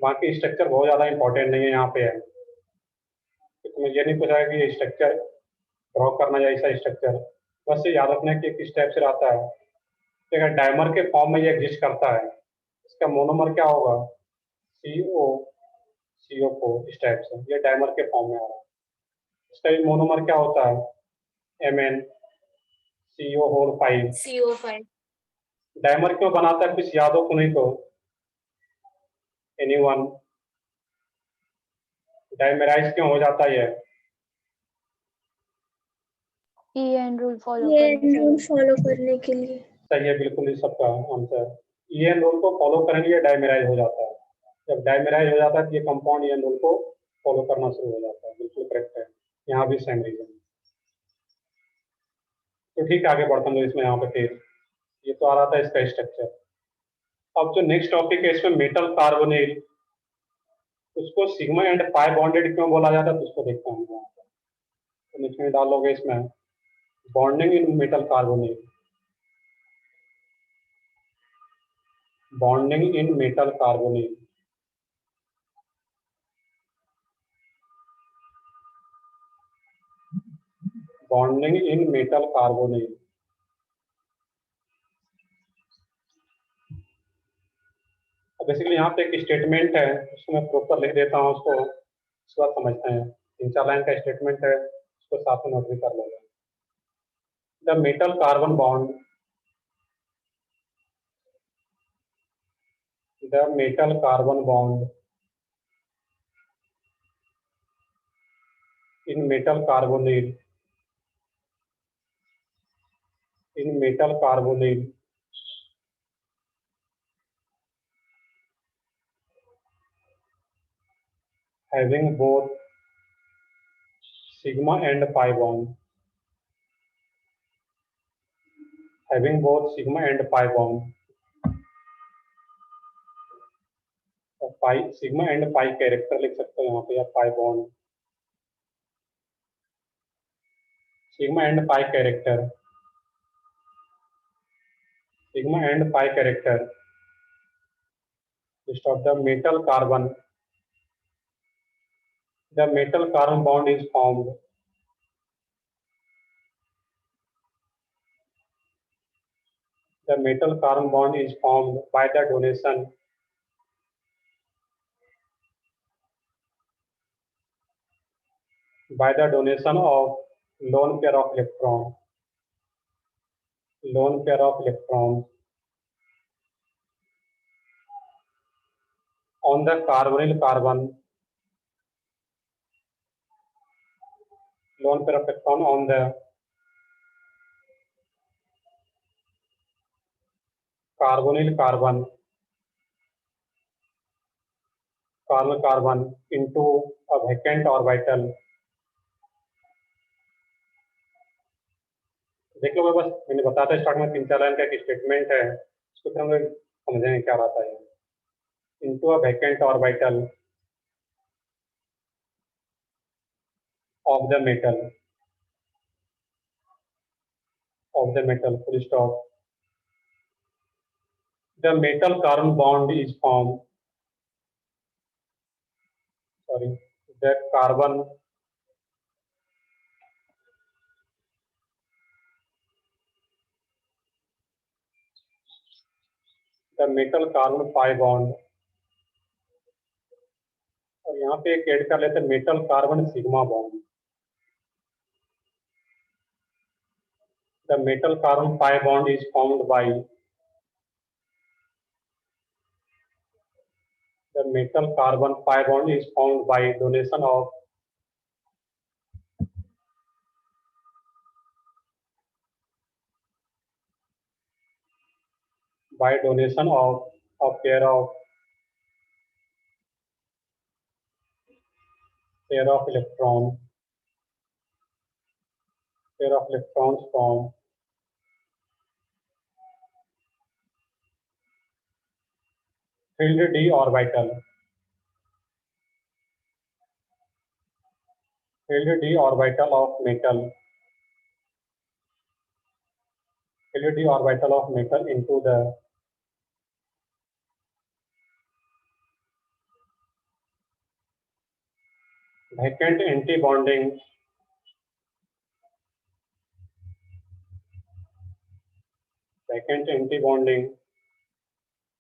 बाकी स्ट्रक्चर बहुत ज्यादा इंपॉर्टेंट नहीं है यहाँ पे है, तो तुम्हें ये नहीं पूछा है कि ये स्ट्रक्चर ड्रॉ करना या ऐसा स्ट्रक्चर, बस ये याद रखना है कि किस टाइप से रहता है। तो अगर डायमर के फॉर्म में ये एग्जिस्ट करता है, इसका मोनोमर क्या होगा, CO CO4, इस टाइप से ये डायमर के फॉर्म में आ रहा है। इसका भी मोनोमर क्या होता है, Mn CO whole 5। CO5। Dimer क्यों बनाता है, कुछ याद हो को नहीं तो एनीवन, डायमेराइज क्यों हो जाता है ये, EN रूल फॉलो ये करने के रूल लिए। फॉलो करने के लिए। सही है, बिल्कुल ही सबका आंसर। EN रूल को फॉलो करेंगे ये डायमेराइज हो जाता है। जब डायमेराइज हो जाता है तो ये कंपाउंड EN रूल को फॉलो करना शुरू हो जाता है। बिल्कुल करेक्ट है, यहाँ भी सेम रीजन। तो ठीक है, आगे बढ़ता हूँ इसमें। यहाँ पे फिर ये तो आ रहा था इसका स्ट्रक्चर। अब जो नेक्स्ट टॉपिक है इसमें मेटल कार्बोनिल, उसको सिग्मा एंड पाई बॉन्डेड क्यों बोला जाता है, तो उसको देखते हैं। तो नीचे में डालोगे इसमें bonding in metal carbonyl, bonding in metal carbonyl, bonding in metal carbonyl. Basically यहाँ पे एक स्टेटमेंट है, उसको मैं प्रॉपर लिख देता हूँ, उसको उसके बाद समझते हैं। 3 4 लाइन का स्टेटमेंट है, उसको साथ में नोट भी कर लेंगे। The metal carbon bond, the metal carbon bond in metal carbonyl, in metal carbonyl having both sigma and pi bond, having both sigma and pi bond। और पाई, सिग्मा एंड पाई कैरेक्टर लिख सकते हो यहाँ पे, या pi bond, sigma and pi character, sigma and pi character of the metal carbon, the metal carbon bond is formed, the metal carbon bond is formed by the donation, by the donation of lone pair of electron, lone pair of electrons on the carbonyl carbon, lone pair of electron on the carbonyl carbon carbon carbon into a vacant orbital। देख लो, मैं बस मैंने बताया था start में 3-4 line का एक statement है, उसको फिर हम लोग समझेंगे क्या रहता है। into a vacant orbital of the metal full stop, the metal carbon bond is formed, sorry, the carbon the metal carbon pi bond, और यहाँ पे एक ऐड कर लेते हैं metal carbon sigma bond. The metal carbon pi bond is formed by the metal carbon pi bond is formed by donation of a pair of electrons from filled d orbital of metal into the vacant anti-bonding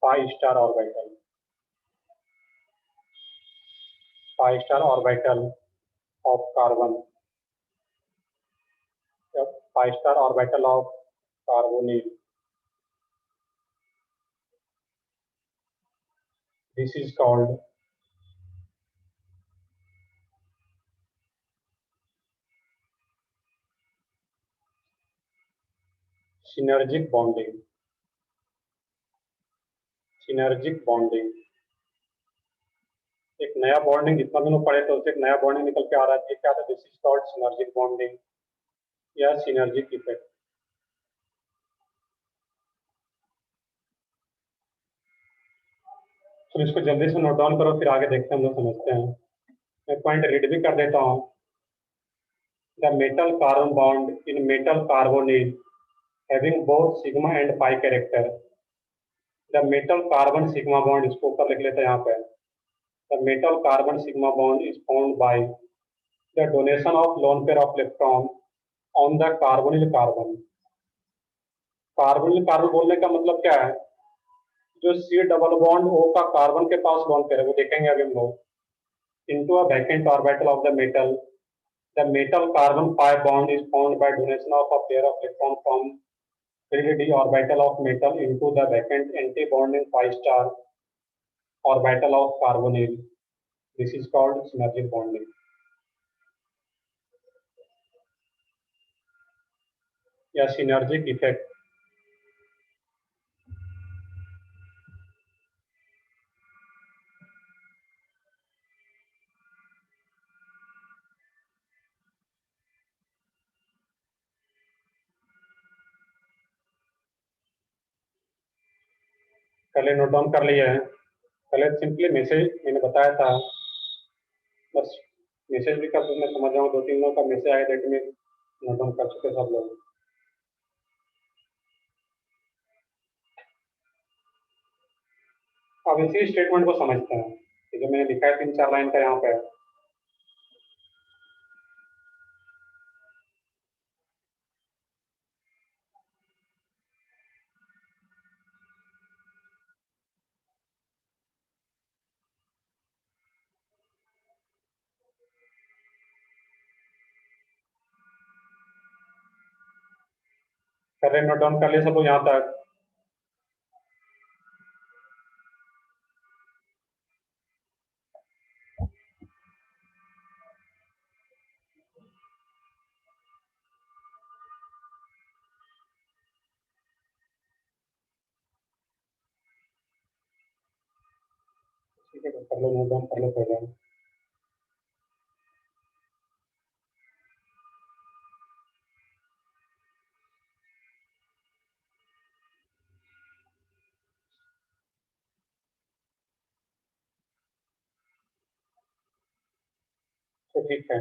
pi star orbital of carbon, pi star orbital of carbonyl. This is called synergic bonding। एक नया bonding जितना दिनों पढ़े तो उससे एक नया bonding निकल के आ रहा है, क्या था? This is called synergic bonding या सिनर्जिक इफेक्ट। तो इसको जल्दी से नोट डाउन करो, फिर आगे देखते हैं, हम लोग समझते हैं। मैं पॉइंट रीड भी कर देता हूँ। The metal carbon bond in metal carbonyl having both sigma and pi character. The metal carbon sigma bond, इसको ऊपर लिख लेते हैं यहाँ पे। The metal carbon sigma bond is formed by the donation of lone pair of electron on the carbonyl carbon. Carbonyl carbon बोलने का मतलब क्या है? जो सी डबल बॉन्ड ओ का कार्बन के पास लोन पेयर है, वो देखेंगे अभी हम लोग। into a vacant orbital of the metal carbon pi bond is formed by donation of a pair of electrons from filled d orbital of metal into the vacant anti-bonding pi star orbital of carbonyl। This is called synergic bonding या synergic effect। पहले note down कर लिया है। पहले simply message मैंने बताया था, बस मैसेज भी कर मैं समझ जाऊँ। 2-3 लोगों का मैसेज आया, डेट में नोट डाउन कर चुके सब लोग। अब इसी स्टेटमेंट को समझते हैं, जो मैंने लिखा है 3-4 लाइन का यहाँ पे। पहले नोट डाउन कर लिए सब लोग यहाँ तक। ठीक है, तो कर लो, नोट डाउन कर लो पहले। तो ठीक है,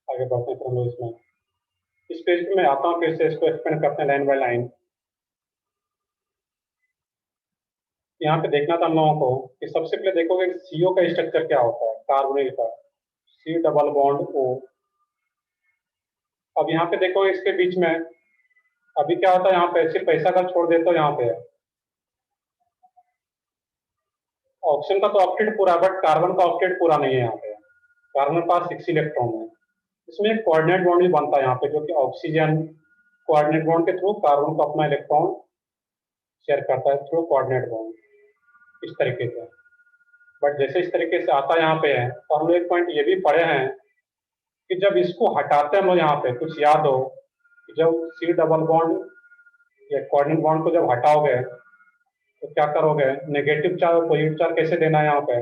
आगे बढ़ते हैं हम लोग इसमें। इस पेज पे मैं आता हूँ, फिर से इसको एक्सपेंड करते हैं लाइन बाय लाइन। यहाँ पे देखना था हम लोगों को कि सबसे पहले देखोगे सीओ का स्ट्रक्चर क्या होता है, कार्बोनिल का, सी डबल बॉन्ड ओ। अब यहाँ पे देखो इसके बीच में अभी क्या होता है, यहाँ पे सिर्फ पैसा का छोड़ देते हो, यहाँ पे ऑक्सीजन का तो ऑक्टेट पूरा, बट कार्बन का ऑक्टेट पूरा नहीं है यहाँ पे। कार्बन के पास 6 इलेक्ट्रॉन है। इसमें एक कोऑर्डिनेट बॉन्ड भी बनता है यहाँ पे, जो कि ऑक्सीजन कोऑर्डिनेट बॉन्ड के थ्रू कार्बन को अपना इलेक्ट्रॉन शेयर करता है थ्रू कोऑर्डिनेट बॉन्ड, इस तरीके से। बट जैसे इस तरीके से आता यहाँ पे है, तो हम लोग एक पॉइंट ये भी पढ़े हैं कि जब इसको हटाते हैं हम लोग यहाँ पे, कुछ याद हो कि जब सी डबल बॉन्ड या कोऑर्डिनेट बॉन्ड को जब हटाओगे तो क्या करोगे, नेगेटिव चार्ज और पॉजिटिव चार्ज कैसे देना है यहाँ पे।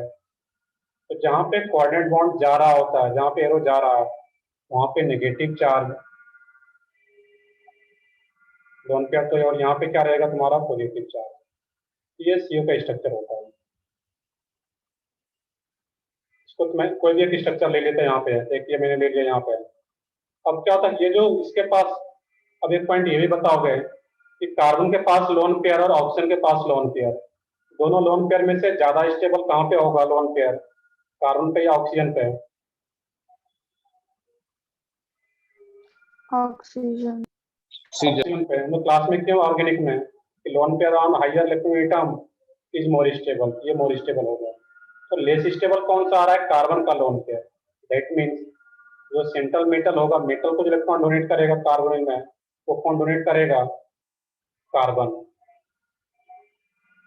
तो जहाँ पे कोऑर्डिनेट बॉन्ड जा रहा होता है, जहाँ पे एरो जा रहा है, वहाँ पे नेगेटिव चार्ज लोन पेयर, तो और यहाँ पे क्या रहेगा तुम्हारा पॉजिटिव चार्ज। ये सीओ का स्ट्रक्चर होता है। इसको तो मैं कोई भी एक स्ट्रक्चर ले लेते हैं यहाँ पे, एक ये मैंने ले लिया यहाँ पे। अब क्या होता है, ये जो इसके पास, अब एक पॉइंट ये भी बताओगे कि कार्बन के पास लोन पेयर और ऑक्सीजन के पास लोन पेयर, दोनों लोन पेयर में से ज्यादा स्टेबल कहाँ पे होगा लोन पेयर, कार्बन पे या ऑक्सीजन पे। Oxygen. ऑक्सीजन पे। हम लोग क्लास में क्यों ऑर्गेनिक में कि lone pair on higher electron atom is more stable, ये मोर स्टेबल होगा। तो लेस स्टेबल कौन सा आ रहा है, कार्बन का लोन पेयर। दैट मीन्स जो सेंट्रल मेटल होगा, मेटल को जो इलेक्ट्रॉन डोनेट करेगा कार्बन में, वो कौन डोनेट करेगा, कार्बन।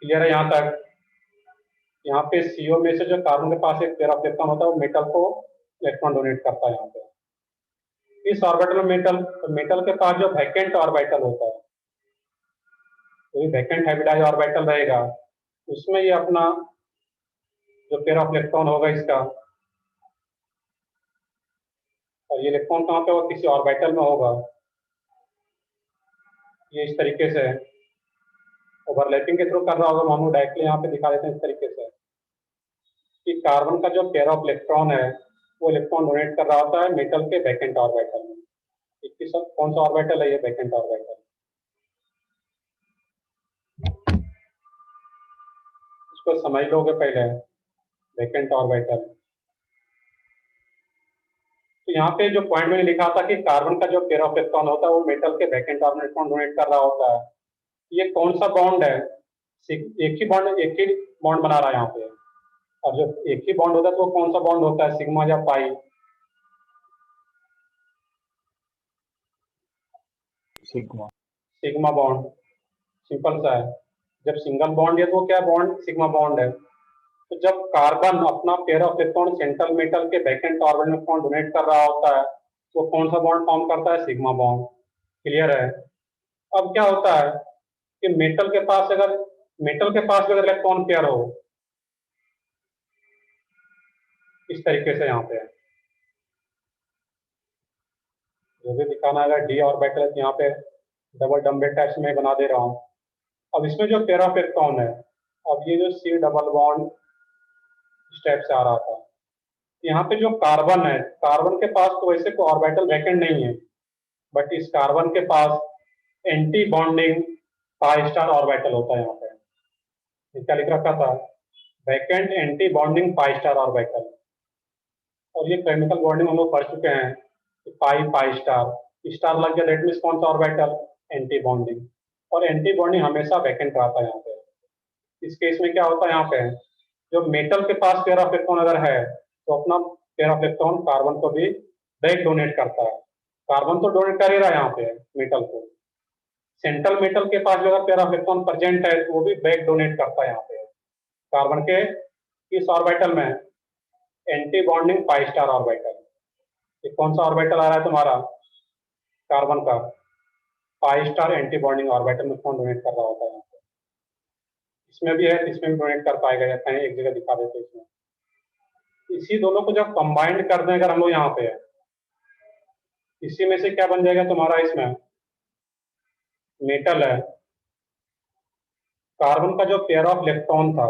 क्लियर है यहाँ तक। यहाँ पे सीओ में से जो कार्बन के पास एक पेयर ऑफ इलेक्ट्रॉन होता है, वो मेटल को इलेक्ट्रॉन डोनेट करता है यहाँ पे। इस ऑर्बिटल में मेटल, तो मेटल के पास जो वैकेंट ऑर्बिटल होता है, तो वैकेंट हाइब्रिडाइज ऑर्बिटल रहेगा, उसमें ये अपना जो पेयर ऑफ इलेक्ट्रॉन होगा इसका, और ये इलेक्ट्रॉन कहाँ पे होगा, किसी ऑर्बिटल में होगा। ये इस तरीके से ओवरलैपिंग के थ्रू कर रहा होगा, हम लोग डायरेक्टली यहाँ पे दिखा देते हैं इस तरीके से कि कार्बन का जो पेयर ऑफ इलेक्ट्रॉन है, वो इलेक्ट्रॉन डोनेट कर रहा होता है मेटल के वैकेंट ऑर्बिटल में। कौन सा ऑर्बिटल है, ये वैकेंट ऑर्बिटल। इसको समझ लोगे पहले, वैकेंट ऑर्बिटल। तो यहाँ पे जो पॉइंट मैंने लिखा था कि कार्बन का जो पेयर ऑफ इलेक्ट्रॉन होता है, वो मेटल के वैकेंट ऑर्बिटल डोनेट कर रहा होता है। ये कौन सा बॉन्ड है, एक ही बॉन्ड बना रहा है यहाँ पे। और जब एक ही बॉन्ड होता है तो वो कौन सा बॉन्ड होता है, सिग्मा या पाई। सिग्मा। सिग्मा बॉन्ड, सिंपल सा है। जब सिंगल बॉन्ड है तो क्या बॉन्ड, सिग्मा बॉन्ड है। तो जब कार्बन अपना pair of electron central metal के वैकेंट ऑर्बिटल में डोनेट कर रहा होता है, तो कौन सा बॉन्ड फॉर्म करता है, सिग्मा बॉन्ड। क्लियर है। अब क्या होता है कि मेटल के पास अगर इलेक्ट्रॉन पेयर हो, इस तरीके से यहाँ पे जो भी दिखाना है, डी ऑर्बिटल यहाँ पे डबल डम्बेल टाइप्स में बना दे रहा हूँ। अब इसमें जो पेयर ऑफ इलेक्ट्रॉन है, अब ये जो सी डबल बॉन्ड स्टेप से आ रहा था, यहाँ पे जो कार्बन है, कार्बन के पास तो वैसे कोई ऑर्बिटल वैकेंट नहीं है, बट इस कार्बन के पास anti bonding pi star orbital होता है। यहाँ पे क्या लिख रखा था, vacant anti bonding pi star orbital. और ये केमिकल बॉन्डिंग हम लोग पढ़ चुके हैं कि पाई पाई स्टार, स्टार लग गया दैट मीन्स कौन सा ऑर्बिटल, एंटी बॉन्डिंग। और एंटी बॉन्डिंग हमेशा वैकेंट रहता है यहाँ पे। इस केस में क्या होता है, यहाँ पे जो मेटल के पास पेयर ऑफ इलेक्ट्रॉन अगर है, तो अपना पेयर ऑफ इलेक्ट्रॉन कार्बन को भी बैक डोनेट करता है। कार्बन तो डोनेट कर ही रहा है यहाँ पे मेटल को। सेंट्रल मेटल के पास जो पेयर ऑफ इलेक्ट्रॉन प्रेजेंट है, तो वो भी बैक डोनेट करता है यहाँ पे कार्बन के इस ऑर्बिटल में, anti bonding pi star orbital. ये कौन सा ऑर्बिटल आ रहा है तुम्हारा, कार्बन का pi star anti bonding orbital में कौन डोनेट कर रहा होता है यहाँ पे। इसमें भी है, इसमें भी डोनेट कर पाएगा या कहीं एक जगह दिखा देते इसमें। इसी दोनों को जब कंबाइंड कर दें अगर हम लोग यहाँ पे, इसी में से क्या बन जाएगा तुम्हारा, इसमें मेटल है, कार्बन का जो पेयर ऑफ इलेक्ट्रॉन था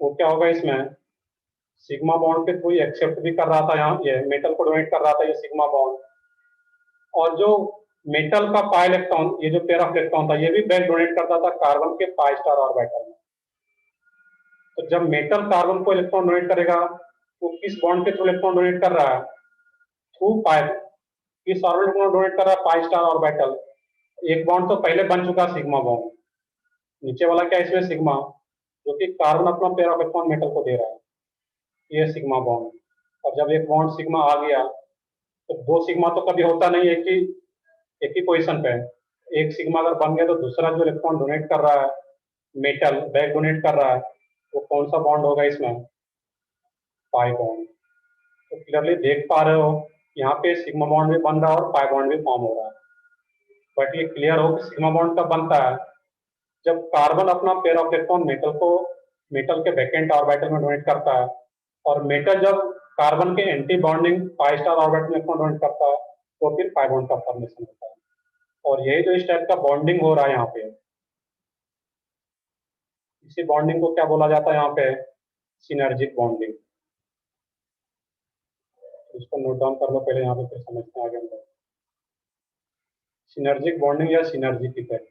वो क्या होगा, इसमें सिग्मा बॉन्ड के थ्रू एक्सेप्ट भी कर रहा था, यहाँ ये मेटल को डोनेट कर रहा था ये सिग्मा बॉन्ड, और जो मेटल का पाई इलेक्ट्रॉन, ये जो पेयर ऑफ इलेक्ट्रॉन था, ये भी बैक डोनेट करता था कार्बन के पाई स्टार ऑर्बिटल में। तो जब मेटल कार्बन को इलेक्ट्रॉन डोनेट करेगा, वो किस बॉन्ड के थ्रू इलेक्ट्रॉन डोनेट कर रहा है, थ्रू पाई, किस ऑर्बिटल को डोनेट कर रहा है, पाई स्टार ऑर्बिटल। एक बॉन्ड तो पहले बन चुका सिग्मा बॉन्ड, नीचे वाला क्या है इसमें सिग्मा, जो कि कार्बन अपना पेयर ऑफ इलेक्ट्रॉन मेटल को दे रहा है, ये सिग्मा बॉन्ड। और जब एक बॉन्ड सिग्मा आ गया तो दो सिग्मा तो कभी होता नहीं एक ही पोजीशन पे है। एक सिग्मा अगर बन गया तो दूसरा जो इलेक्ट्रॉन डोनेट कर रहा है मेटल, बैक डोनेट कर रहा है, वो कौन सा बॉन्ड होगा इसमें, पाई बॉन्ड। तो क्लियरली देख पा रहे हो यहाँ पे सिग्मा बॉन्ड भी बन रहा है और पाई बॉन्ड भी फॉर्म हो रहा है। बट ये क्लियर हो कि सिग्मा बॉन्ड कब बनता है, जब कार्बन अपना पेयर ऑफ इलेक्ट्रॉन मेटल के वैकेंट ऑर्बिटल में डोनेट करता है, और मेटल जब कार्बन के anti bonding pi star orbital में इलेक्ट्रॉन डोनेट करता है, तो फिर पाई बॉन्ड का फॉर्मेशन होता है। और यही जो इस टाइप का बॉन्डिंग हो रहा है यहाँ पे, इसी बॉन्डिंग को क्या बोला जाता है यहाँ पे, सिनर्जिक बॉन्डिंग। इसको नोट डाउन कर लो पहले, यहाँ पे फिर समझते हैं आगे हम लोग। सिनर्जिक बॉन्डिंग या सिनर्जिक इफेक्ट,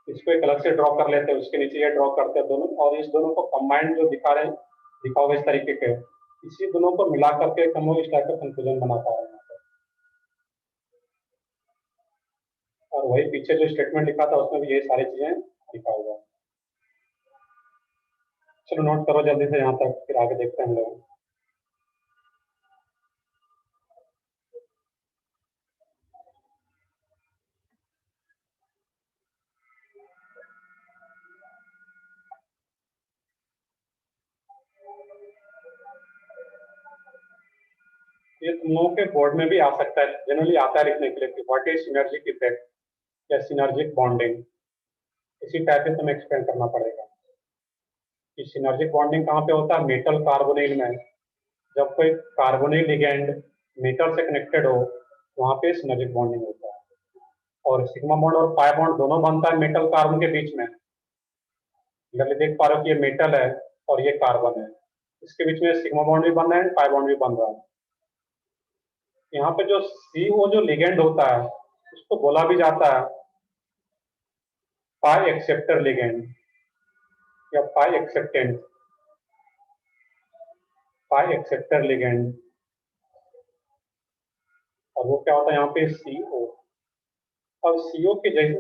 इसको एक अलग से ड्रॉ कर लेते हैं, उसके नीचे ये ड्रॉ करते हैं दोनों, और इस दोनों को कंबाइंड जो दिखा रहे हैं, दिखाओगे इस तरीके के, इसी दोनों को मिला करके हम लोग इस टाइप का कंक्लूजन बना पा रहे हैं। और वही पीछे जो स्टेटमेंट लिखा था उसमें भी ये सारी चीजें लिखा हुआ है। चलो नोट करो जल्दी से यहाँ तक, फिर आगे देखते हैं हम लोग। ये तुम लोगों के बोर्ड में भी आ सकता है, जनरली आता है लिखने के लिए कि व्हाट इज सिनर्जिक इफेक्ट या सिनर्जिक बॉन्डिंग। इसी टाइप से तुम्हें एक्सप्लेन करना पड़ेगा कि सिनर्जिक बॉन्डिंग कहाँ पे होता है, मेटल कार्बोनिल में। जब कोई कार्बोनिल लिगेंड मेटल से कनेक्टेड हो, वहां पे सिनर्जिक बॉन्डिंग होता है। और सिग्मा बॉन्ड और पाई बॉन्ड दोनों बनता है मेटल कार्बन के बीच में। जल्दी देख पा रहे हो कि ये मेटल है और ये कार्बन है, इसके बीच में सिग्मा बॉन्ड भी बन रहा है, पाई बॉन्ड भी बन रहा है। यहाँ पे जो CO जो लिगेंड होता है उसको बोला भी जाता है पाई एक्सेप्टर लिगेंड या पाई एक्सेप्टेंट, पाई एक्सेप्टर लिगेंड। और वो क्या होता है यहाँ पे, CO। अब CO के जैसे,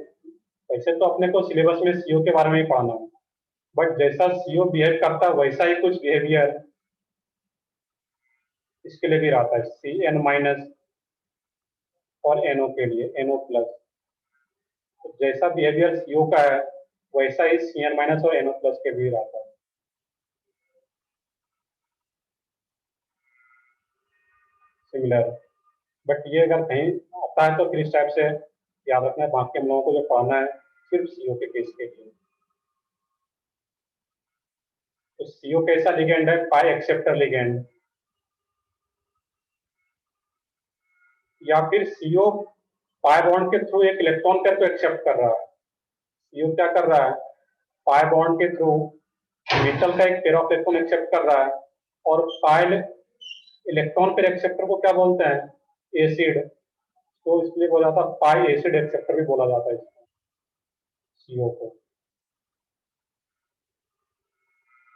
वैसे तो अपने को सिलेबस में CO के बारे में ही पढ़ना है, बट जैसा CO बिहेव करता है वैसा ही कुछ बिहेवियर इसके लिए भी रहता है, CN माइनस और NO के लिए NO प्लस। तो जैसा बिहेवियर CO का है वैसा ही CN माइनस और NO प्लस के भी रहता है, सिमिलर। बट ये अगर कहीं आता है तो फिर इस टाइप से याद रखना है, बाकी हम लोगों को जो पढ़ना है सिर्फ CO के केस के लिए। तो CO कैसा लिगेंड है, पाई एक्सेप्टर लिगेंड, या फिर CO पाई बॉन्ड के थ्रू एक इलेक्ट्रॉन पेयर को एक्सेप्ट कर रहा है। CO क्या कर रहा है, पाई बॉन्ड के थ्रू मेटल का एक पेयर ऑफ इलेक्ट्रॉन एक्सेप्ट कर रहा है, और पाई इलेक्ट्रॉन पेयर एक्सेप्टर को क्या बोलते हैं, एसिड। तो इसलिए बोला जाता है पाई एसिड एक्सेप्टर भी बोला जाता है इसको, CO को।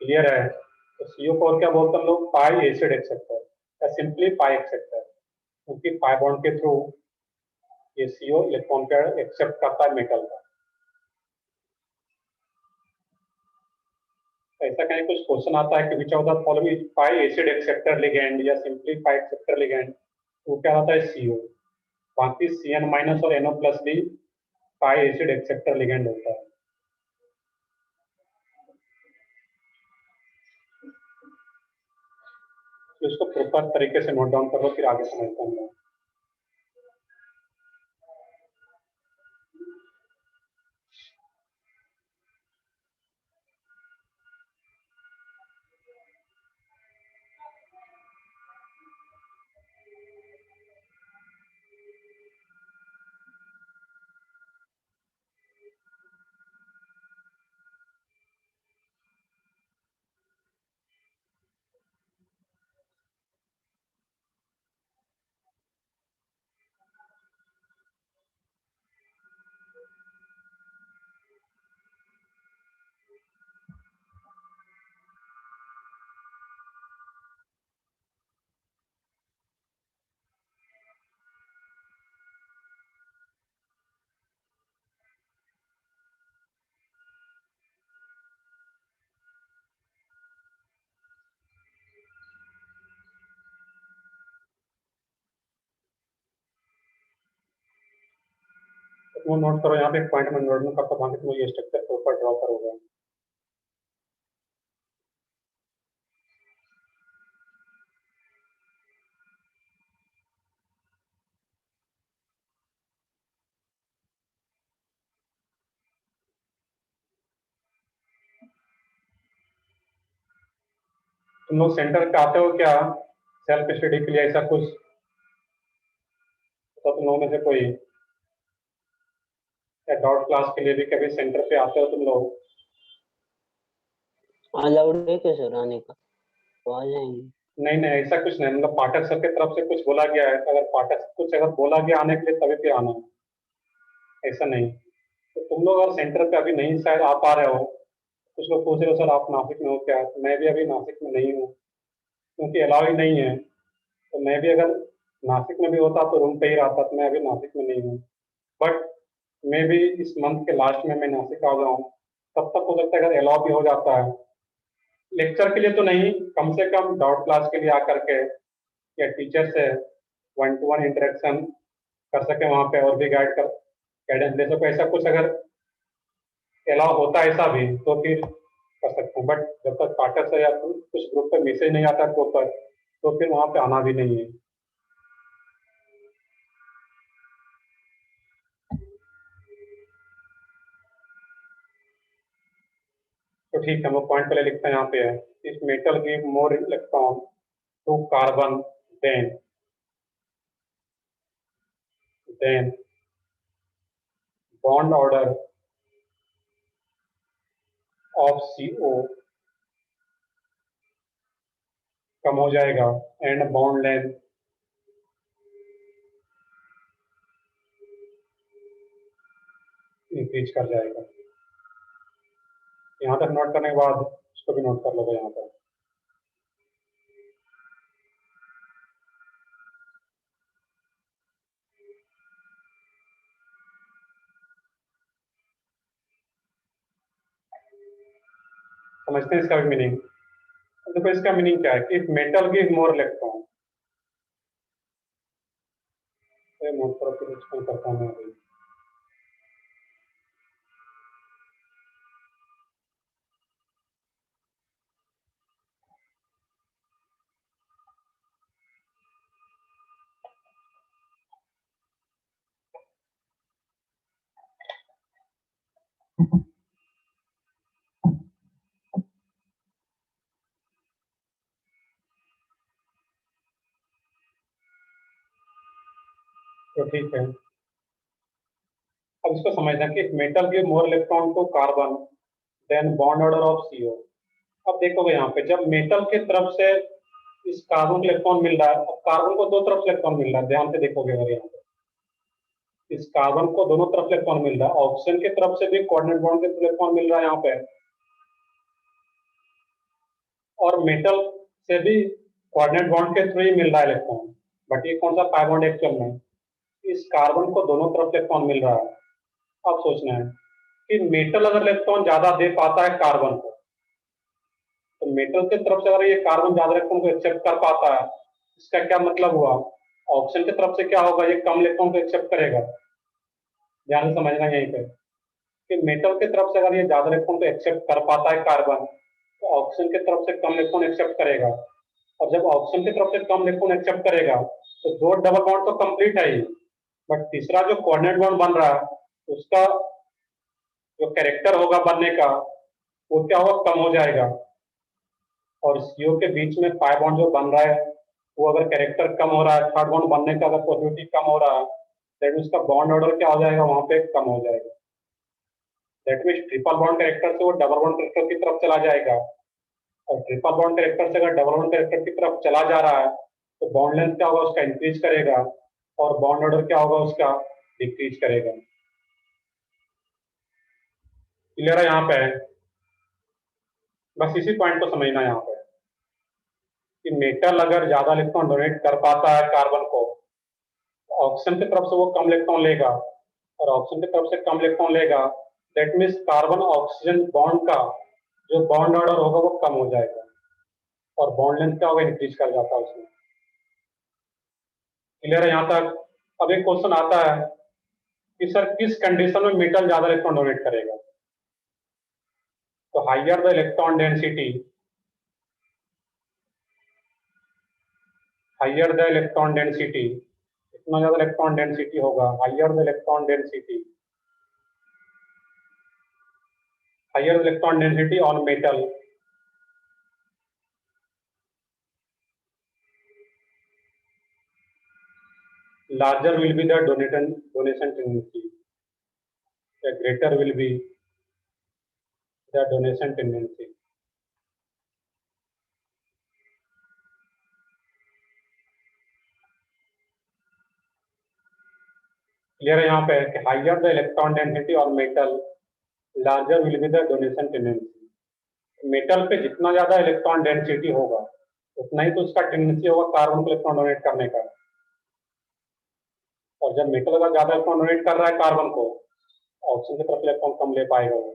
क्लियर है? तो CO को और क्या बोलते हैं हम लोग, पाई एसिड एक्सेप्टर या सिंपली पाई एक्सेप्टर, क्योंकि पाई बॉन्ड के थ्रू ये CO इलेक्ट्रॉन पेयर एक्सेप्ट करता है मेटल का। ऐसा कहीं कुछ क्वेश्चन आता है कि which of the following pi acid acceptor ligand या सिंपली पाई एक्सेप्टर लिगेंड, तो क्या होता है, CO। बाकी CN माइनस और NO प्लस भी पाई एसिड एक्सेप्टर लिगेंड होता है। तो इसको प्रॉपर तरीके से नोट डाउन कर लो, फिर आगे समझते हैं। वो नोट करो, यहाँ पे एक पॉइंट में नोट में करता हूँ, तुम ये स्ट्रक्चर के ऊपर ड्रॉ करोगे। तुम लोग सेंटर पे आते हो क्या सेल्फ स्टडी के लिए, ऐसा कुछ? तो तुम लोगों में से कोई या डाउट क्लास के लिए भी कभी सेंटर पे आते हो तुम लोग? अलाउड है क्या सर आने का? तो आ जाएंगे। नहीं नहीं, ऐसा कुछ नहीं, मतलब पाठक सर की तरफ से कुछ बोला गया है, अगर पाठक कुछ अगर बोला गया आने के लिए तभी पे आना है, ऐसा नहीं। तो तुम लोग अगर सेंटर पे अभी नहीं शायद आ पा रहे हो, कुछ लोग पूछ रहे हो सर आप नासिक में हो क्या, तो मैं भी अभी नासिक में नहीं हूँ क्योंकि अलाउ ही नहीं है। तो मैं भी अगर नासिक में भी होता तो रूम पे ही रहता, तो मैं अभी नासिक में नहीं हूँ। बट मैं भी इस मंथ के लास्ट में मैं नासिक आ जाऊँ, तब तक हो सकता है अगर अलाउ भी हो जाता है, लेक्चर के लिए तो नहीं, कम से कम डाउट क्लास के लिए आकर के या टीचर से 1-to-1 इंटरेक्शन कर सके वहाँ पे, और भी गाइडेंस दे सको, ऐसा कुछ अगर अलाउ होता है ऐसा भी तो फिर कर सकते हैं। बट जब तक पाठक से या कुछ ग्रुप पे मैसेज नहीं आता प्रॉपर, तो फिर वहाँ पे आना भी नहीं है। तो ठीक है, हम लोग पॉइंट पहले लिखते हैं यहाँ पे है, if metal give more electron to carbon then bond order of CO कम हो जाएगा एंड बॉन्ड लेंथ इंक्रीज कर जाएगा। यहाँ तक नोट करने के बाद इसको भी नोट कर लो यहाँ पर। समझते हैं इसका भी मीनिंग? देखो इसका मीनिंग क्या है कि metal give more electron, note करो फिर एक्सप्लेन करता हूँ मैं अभी। तो ठीक है, अब इसको समझना कि metal give more electron to carbon then bond order of CO। अब देखोगे यहाँ पे जब मेटल की तरफ से इस कार्बन को इलेक्ट्रॉन मिल रहा है, अब कार्बन को दो तरफ से इलेक्ट्रॉन मिल रहा है, ध्यान से देखोगे अगर यहाँ पे इस कार्बन को दोनों तरफ इलेक्ट्रॉन मिल रहा है, ऑक्सीजन की तरफ से भी कोऑर्डिनेट बॉन्ड के थ्रू इलेक्ट्रॉन मिल रहा है यहाँ पे, और मेटल से भी कोऑर्डिनेट बॉन्ड के थ्रू ही मिल रहा है इलेक्ट्रॉन। बट ये कौन सा पाई बॉन्ड एक्चुअल में, इस कार्बन को दोनों तरफ इलेक्ट्रॉन मिल रहा है। अब सोचना है कि मेटल अगर इलेक्ट्रॉन ज्यादा दे पाता है कार्बन को, तो मेटल की तरफ से अगर ये कार्बन ज्यादा इलेक्ट्रॉन को एक्सेप्ट कर पाता है, इसका क्या मतलब हुआ, ऑक्सीजन की तरफ से क्या होगा, ये कम इलेक्ट्रॉन को एक्सेप्ट करेगा। ध्यान से समझना यहीं पे कि मेटल की तरफ से अगर ये ज्यादा इलेक्ट्रॉन को एक्सेप्ट कर पाता है कार्बन, तो ऑक्सीजन की तरफ से कम इलेक्ट्रॉन एक्सेप्ट करेगा, और जब ऑक्सीजन की तरफ से कम इलेक्ट्रॉन एक्सेप्ट करेगा तो दो डबल बॉन्ड तो कंप्लीट है ही, बट तीसरा जो कोऑर्डिनेट बॉन्ड बन रहा है उसका जो कैरेक्टर होगा बनने का वो क्या होगा, कम हो जाएगा। और CO के बीच में पाई बॉन्ड जो बन रहा है वो अगर कैरेक्टर कम हो रहा है, थर्ड बॉन्ड बनने का अगर पॉसिबिलिटी कम हो रहा है, दैट उसका बॉन्ड ऑर्डर क्या हो जाएगा, वहां पे कम हो जाएगा। That means triple bond character से वो डबल बॉन्ड कैरेक्टर की तरफ चला जाएगा, और ट्रिपल बॉन्ड कैरेक्टर से अगर डबल बॉन्ड कैरेक्टर की तरफ चला जा रहा है तो बॉन्ड लेंथ क्या होगा उसका इंक्रीज करेगा, और बॉन्ड ऑर्डर क्या होगा उसका डिक्रीज करेगा। क्लियर है यहाँ पे? बस इसी पॉइंट को समझना यहाँ पे कि मेटल अगर ज्यादा इलेक्ट्रॉन डोनेट कर पाता है कार्बन को, तो ऑक्सीजन की तरफ से वो कम इलेक्ट्रॉन लेगा, और ऑक्सीजन की तरफ से कम इलेक्ट्रॉन लेगा, that means carbon oxygen bond का जो बॉन्ड ऑर्डर होगा वो कम हो जाएगा, और बॉन्ड लेंथ क्या होगा, इंक्रीज कर जाता है उसमें। क्लियर है यहाँ तक? अब एक क्वेश्चन आता है कि सर किस कंडीशन में मेटल ज्यादा इलेक्ट्रॉन डोनेट करेगा। तो higher the electron density, higher the electron density, इतना ज्यादा इलेक्ट्रॉन डेंसिटी होगा, higher the electron density, higher electron density on metal, larger will be the donation tendency, the greater will be the donation tendency. Clear है यहाँ पे कि higher the electron density on metal, larger will be the donation tendency. Metal पे जितना ज्यादा electron density होगा उतना ही तो उसका टेंडेंसी होगा कार्बन को इलेक्ट्रॉन डोनेट करने का। और जब मेटल अगर ज्यादा इलेक्ट्रॉन डोनेट कर रहा है कार्बन को, ऑक्सीजन की तरफ इलेक्ट्रॉन कम ले पाएगा वो।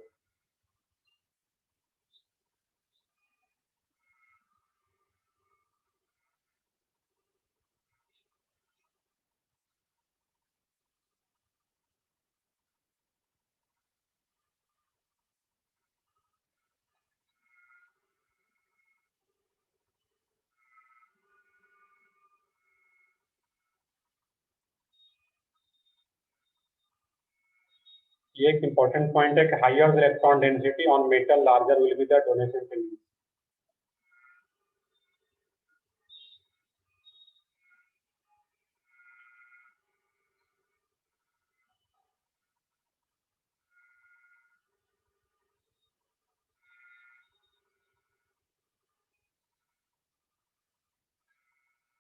ये एक इंपॉर्टेंट पॉइंट है कि higher electron density on metal, larger will be the donation tendency.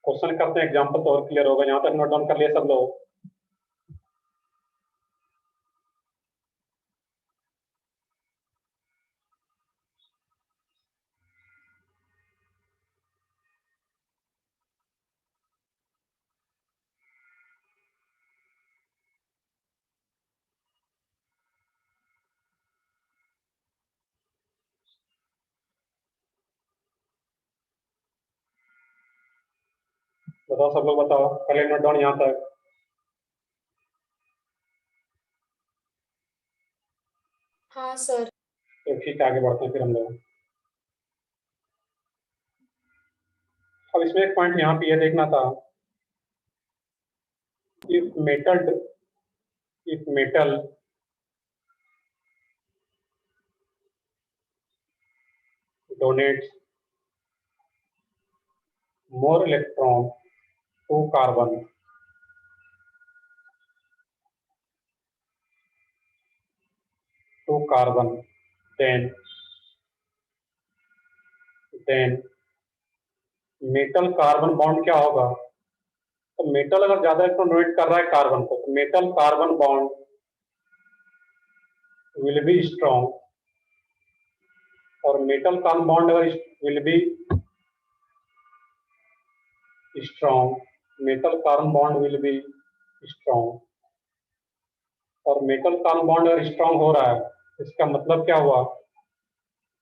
Question करते हैं, एग्जांपल तो और क्लियर होगा। यहाँ तक नोट डाउन कर लिए सब लोग? बताओ सब लोग, बताओ कर लिए नोट डाउन यहाँ तक? हाँ सर। तो ठीक है, आगे बढ़ते हैं फिर हम लोग। अब इसमें एक पॉइंट यहाँ पे ये देखना था, if metal donates more electron to carbon then metal carbon bond क्या होगा? तो मेटल अगर ज्यादा इलेक्ट्रॉन डोनेट कर रहा है कार्बन को, तो metal carbon bond will be strong, और मेटल कार्बन बॉन्ड अगर will be strong, metal carbon bond will be strong, और मेटल कार्बन बॉन्ड अगर स्ट्रॉन्ग हो रहा है, इसका मतलब क्या हुआ?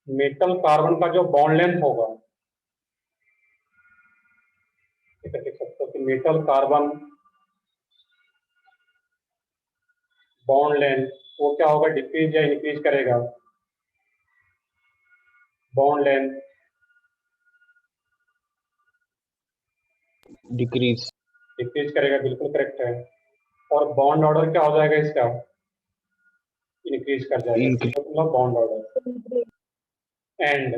मेटल कार्बन का जो बॉन्ड लेंथ होगा, देख सकते हो कि मेटल कार्बन बॉन्ड लेंथ वो क्या होगा, डिक्रीज या इंक्रीज करेगा? बॉन्ड लेंथ डिक्रीज करेगा, बिल्कुल करेक्ट है। और बॉन्ड ऑर्डर क्या हो जाएगा इसका? इंक्रीज कर जाएगा, मतलब बॉन्ड ऑर्डर। एंड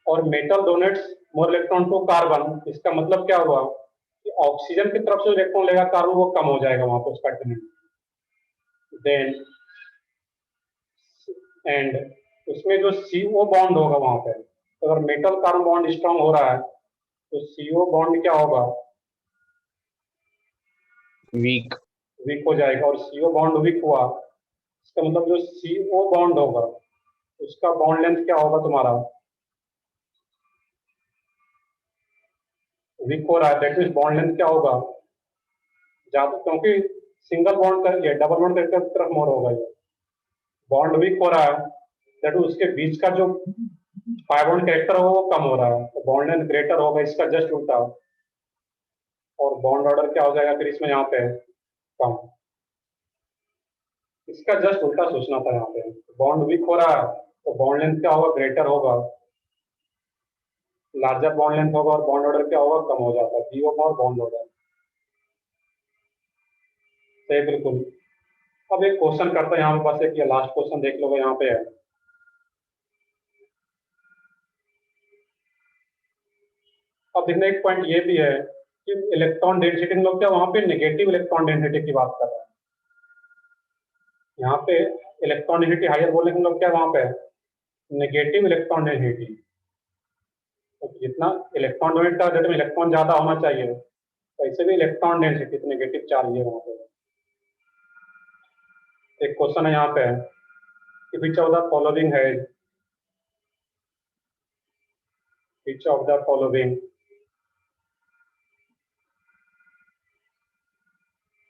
और metal donates more electron to carbon, इसका मतलब क्या हुआ कि ऑक्सीजन की तरफ से इलेक्ट्रॉन लेगा कार्बन, वो कम हो जाएगा वहां पर उसका टेंडेंसी। देन एंड उसमें जो CO बॉन्ड होगा वहां पे, तो अगर मेटल कार्बन बॉन्ड स्ट्रांग हो रहा है तो CO बॉन्ड क्या होगा? वीक हो जाएगा। और CO बॉन्ड वीक हुआ, इसका मतलब जो CO बॉन्ड होगा उसका बॉन्ड लेंथ क्या होगा तुम्हारा? वीक हो रहा है, दैट मीन्स बॉन्ड लेंथ क्या होगा? ज्यादा, क्योंकि सिंगल बॉन्ड कर लिया, डबल बॉन्ड करके तरफ मोर होगा। ये बॉन्ड वीक हो रहा है, दैट उसके बीच का जो पाई बॉन्ड कैरेक्टर हो वो कम हो रहा है, तो बॉन्ड लेंथ ग्रेटर होगा, इसका जस्ट उल्टा। और बॉन्ड ऑर्डर क्या हो जाएगा फिर इसमें यहाँ पे? कम। इसका जस्ट उल्टा सोचना था यहाँ पे। बॉन्ड वीक हो रहा है तो बॉन्ड लेंथ क्या होगा, ग्रेटर होगा, लार्जर बॉन्ड लेंथ होगा, और बॉन्ड ऑर्डर क्या होगा, कम हो जाता है, बी होगा और बॉन्ड ऑर्डर। सही, बिल्कुल। अब एक क्वेश्चन करते हैं यहाँ पे, बस एक ये लास्ट क्वेश्चन देख लो यहाँ पे है। अब देखने एक पॉइंट ये भी है कि इलेक्ट्रॉन डेंसिटी, हम लोग क्या वहां पे नेगेटिव इलेक्ट्रॉन डेंसिटी की बात कर रहे हैं। यहाँ पे इलेक्ट्रॉन डेंसिटी हायर बोलने हम लोग क्या वहां पे नेगेटिव इलेक्ट्रॉन डेंसिटी। तो जितना इलेक्ट्रॉन डोनेट का रेट में इलेक्ट्रॉन ज्यादा होना चाहिए, तो ऐसे भी इलेक्ट्रॉन डेंसिटी नेगेटिव चार्ज है वहां पे। एक क्वेश्चन है यहाँ पे कि विच ऑफ द फॉलोइंग है, which of the following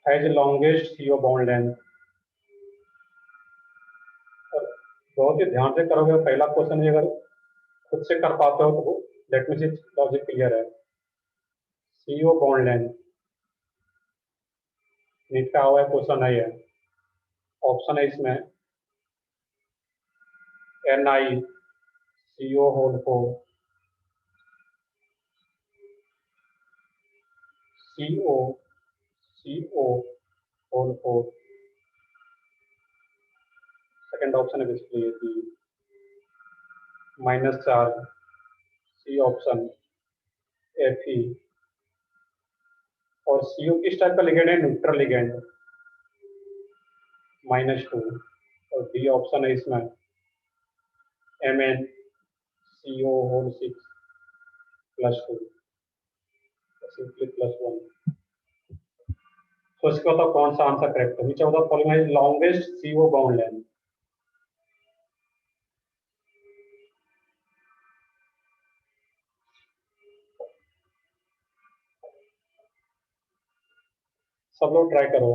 has longest CO bond length. और बहुत ही ध्यान से करोगे, पहला क्वेश्चन भी अगर खुद से कर पाते हो तो that means it's logic clear है। CO बॉन्ड लेंथ नीट का हुआ है क्वेश्चन है ये। ऑप्शन है इसमें NiCO whole 4, CO whole 4। Second option है basically B minus charge, C option Fe। और CO किस टाइप का लिगेंड है, न्यूट्रल लिगेंड, -2। और डी ऑप्शन है इसमें MnCO होल 6 +2, सिंपली +1। तो इसका बताओ कौन सा आंसर करेक्ट है, which of the following is longest CO bound length. सब लोग ट्राई करो।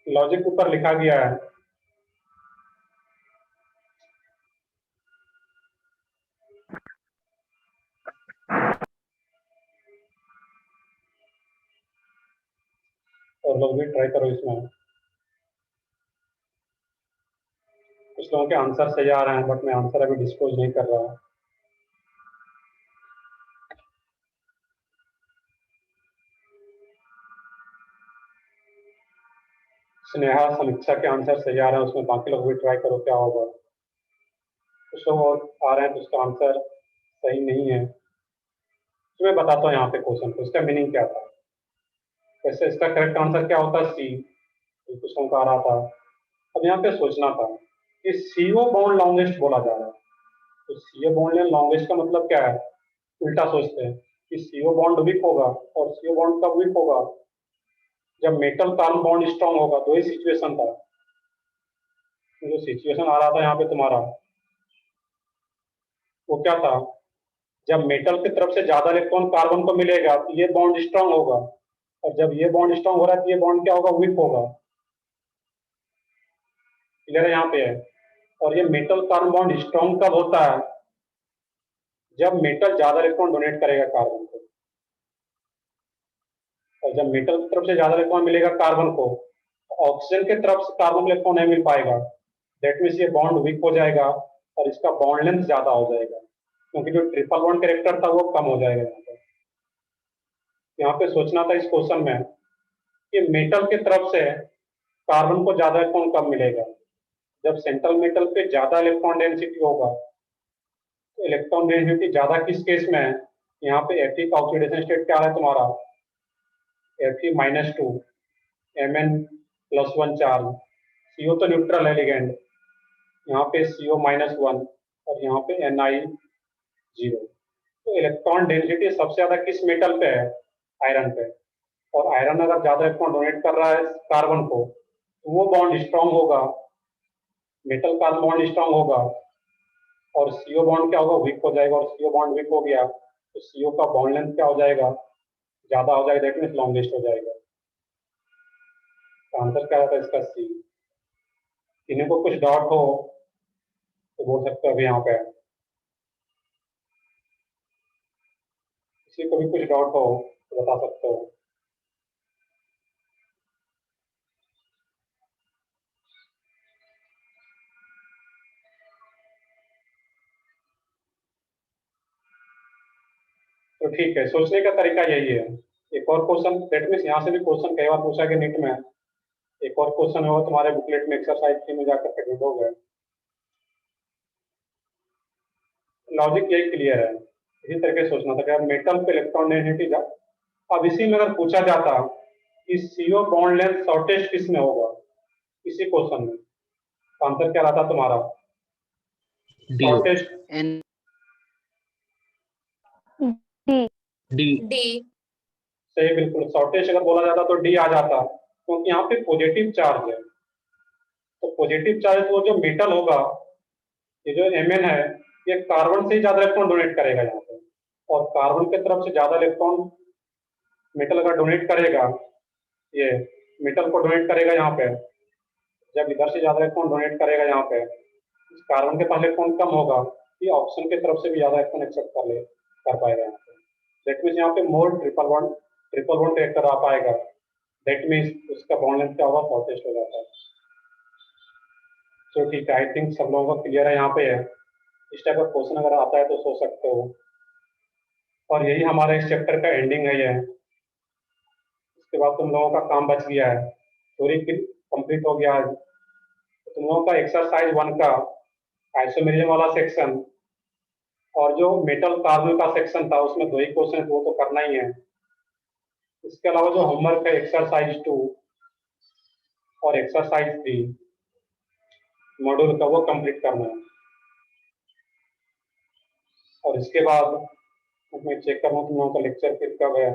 लॉजिक ऊपर लिखा गया है। और लोग भी ट्राई करो इसमें। कुछ लोगों के आंसर सही आ रहे हैं, बट मैं आंसर अभी डिस्क्लोज नहीं कर रहा। स्नेहा समीक्षा के आंसर सही आ रहे हैं उसमें, बाकी लोग भी ट्राई करो क्या होगा। कुछ लोग और आ रहे हैं तो उसका आंसर सही नहीं है, तो मैं बताता हूँ यहाँ पे क्वेश्चन को, इसका मीनिंग क्या था। वैसे इसका करेक्ट आंसर क्या होता है, सी। कुछ लोगों का आ रहा था। अब यहाँ पे सोचना था कि CO बॉन्ड लॉन्गेस्ट बोला जा रहा है, तो CO बॉन्ड लॉन्गेस्ट का मतलब क्या है। उल्टा सोचते हैं कि CO बॉन्ड वीक होगा, और CO बॉन्ड कब वीक होगा, जब मेटल कार्बन बॉन्ड स्ट्रांग होगा। दो ही सिचुएशन था, जो सिचुएशन आ रहा था यहाँ पे तुम्हारा, वो क्या था, जब मेटल की तरफ से ज्यादा इलेक्ट्रॉन कार्बन को मिलेगा तो ये बॉन्ड स्ट्रांग होगा, और जब ये बॉन्ड स्ट्रांग हो रहा है तो ये बॉन्ड क्या होगा, वीक होगा। क्लियर है यहाँ पे है। और ये मेटल कार्बन बॉन्ड स्ट्रांग कब होता है, जब मेटल ज्यादा इलेक्ट्रॉन डोनेट करेगा कार्बन को। और जब मेटल की तरफ से ज्यादा इलेक्ट्रॉन मिलेगा कार्बन को, ऑक्सीजन की तरफ से कार्बन को इलेक्ट्रॉन नहीं मिल पाएगा, दैट मीन्स ये बॉन्ड वीक हो जाएगा और इसका बॉन्ड लेंथ ज्यादा हो जाएगा, क्योंकि जो ट्रिपल बॉन्ड कैरेक्टर था वो कम हो जाएगा। यहाँ पे सोचना था इस क्वेश्चन में कि मेटल की तरफ से कार्बन को ज्यादा इलेक्ट्रॉन कब मिलेगा, जब सेंट्रल मेटल पे ज्यादा इलेक्ट्रॉन डेंसिटी होगा। तो इलेक्ट्रॉन डेंसिटी ज्यादा किस केस में है, यहाँ पे Fe का ऑक्सीडेशन स्टेट क्या है तुम्हारा, Fe-2, Mn+1 चार्ज, CO तो न्यूट्रल है लिगेंड, यहाँ पे CO-1 और यहाँ पे Ni0। तो इलेक्ट्रॉन डेंसिटी सबसे ज्यादा किस मेटल पे है, आयरन पे। और आयरन अगर ज्यादा इलेक्ट्रॉन डोनेट कर रहा है कार्बन को, तो वो बॉन्ड स्ट्रांग होगा, मेटल कार्बन बॉन्ड स्ट्रांग होगा, और CO बॉन्ड क्या होगा, वीक हो जाएगा। और CO बॉन्ड वीक हो गया तो CO का बॉन्ड लेंथ क्या हो जाएगा, ज्यादा हो जाएगा, दैट मींस लॉन्गेस्ट हो जाएगा। तो आंसर क्या था इसका, सी। इन्हें को कुछ डाउट हो तो बोल सकते हो अभी यहाँ पे, किसी को भी कुछ डाउट हो तो बता सकते हो। तो ठीक है, सोचने का तरीका यही है। एक और क्वेश्चन, दैट मीन्स यहाँ से भी क्वेश्चन कई बार पूछा गया नीट में। एक और क्वेश्चन है वो तुम्हारे बुकलेट में एक्सरसाइज 3 में जाकर के ढूंढोगे। लॉजिक यही क्लियर है, इसी तरीके से सोचना था कि मेटल पे इलेक्ट्रॉन डेंसिटी अब इसी में अगर पूछा जाता कि CO बॉन्ड लेंथ शॉर्टेस्ट किस में होगा, इसी क्वेश्चन में, तो आंसर क्या रहता तुम्हारा? The shortest and D. D D. सही, बिल्कुल। शॉर्टेस्ट अगर बोला जाता तो डी आ जाता, क्योंकि यहाँ पे पॉजिटिव चार्ज है। तो पॉजिटिव चार्ज वो जो मेटल होगा, ये जो Mn है, ये कार्बन से ही ज्यादा इलेक्ट्रॉन डोनेट करेगा यहाँ पे, और कार्बन की तरफ से ज्यादा इलेक्ट्रॉन मेटल अगर डोनेट करेगा, ये मेटल को डोनेट करेगा यहाँ पे, जब इधर से ज्यादा इलेक्ट्रॉन डोनेट करेगा यहाँ पे, कार्बन के पास इलेक्ट्रॉन कम होगा, ये ऑप्शन की तरफ से भी ज्यादा इलेक्ट्रॉन एक्सेप्ट कर पाएगा यहाँ पे। दैट मीन्स यहाँ पे मोर ट्रिपल बॉन्ड रिएक्टर आ पाएगा। दैट मीन्स उसका बॉन्ड लेंथ क्या होगा? शॉर्टेस्ट हो जाता है। तो ठीक है, आई थिंक सब लोगों को क्लियर है यहाँ पे है। इस टाइप का क्वेश्चन अगर आता है तो सोच सकते हो। और यही हमारे इस चैप्टर का एंडिंग है ये। इसके बाद तुम लोगों का काम बच गया है, थ्योरी कंप्लीट हो गया है। तो तुम लोगों का एक्सरसाइज 1 का आइसोमेरिज्म वाला सेक्शन और जो मेटल कार्बन का सेक्शन था, उसमें 2 ही क्वेश्चन, वो तो करना ही है। इसके अलावा जो होमवर्क है एक्सरसाइज 2 और एक्सरसाइज 3 मॉड्यूल का, वो कंप्लीट करना है। और इसके बाद मैं चेक कर रहा हूँ तुम लोगों का लेक्चर फिर कब है।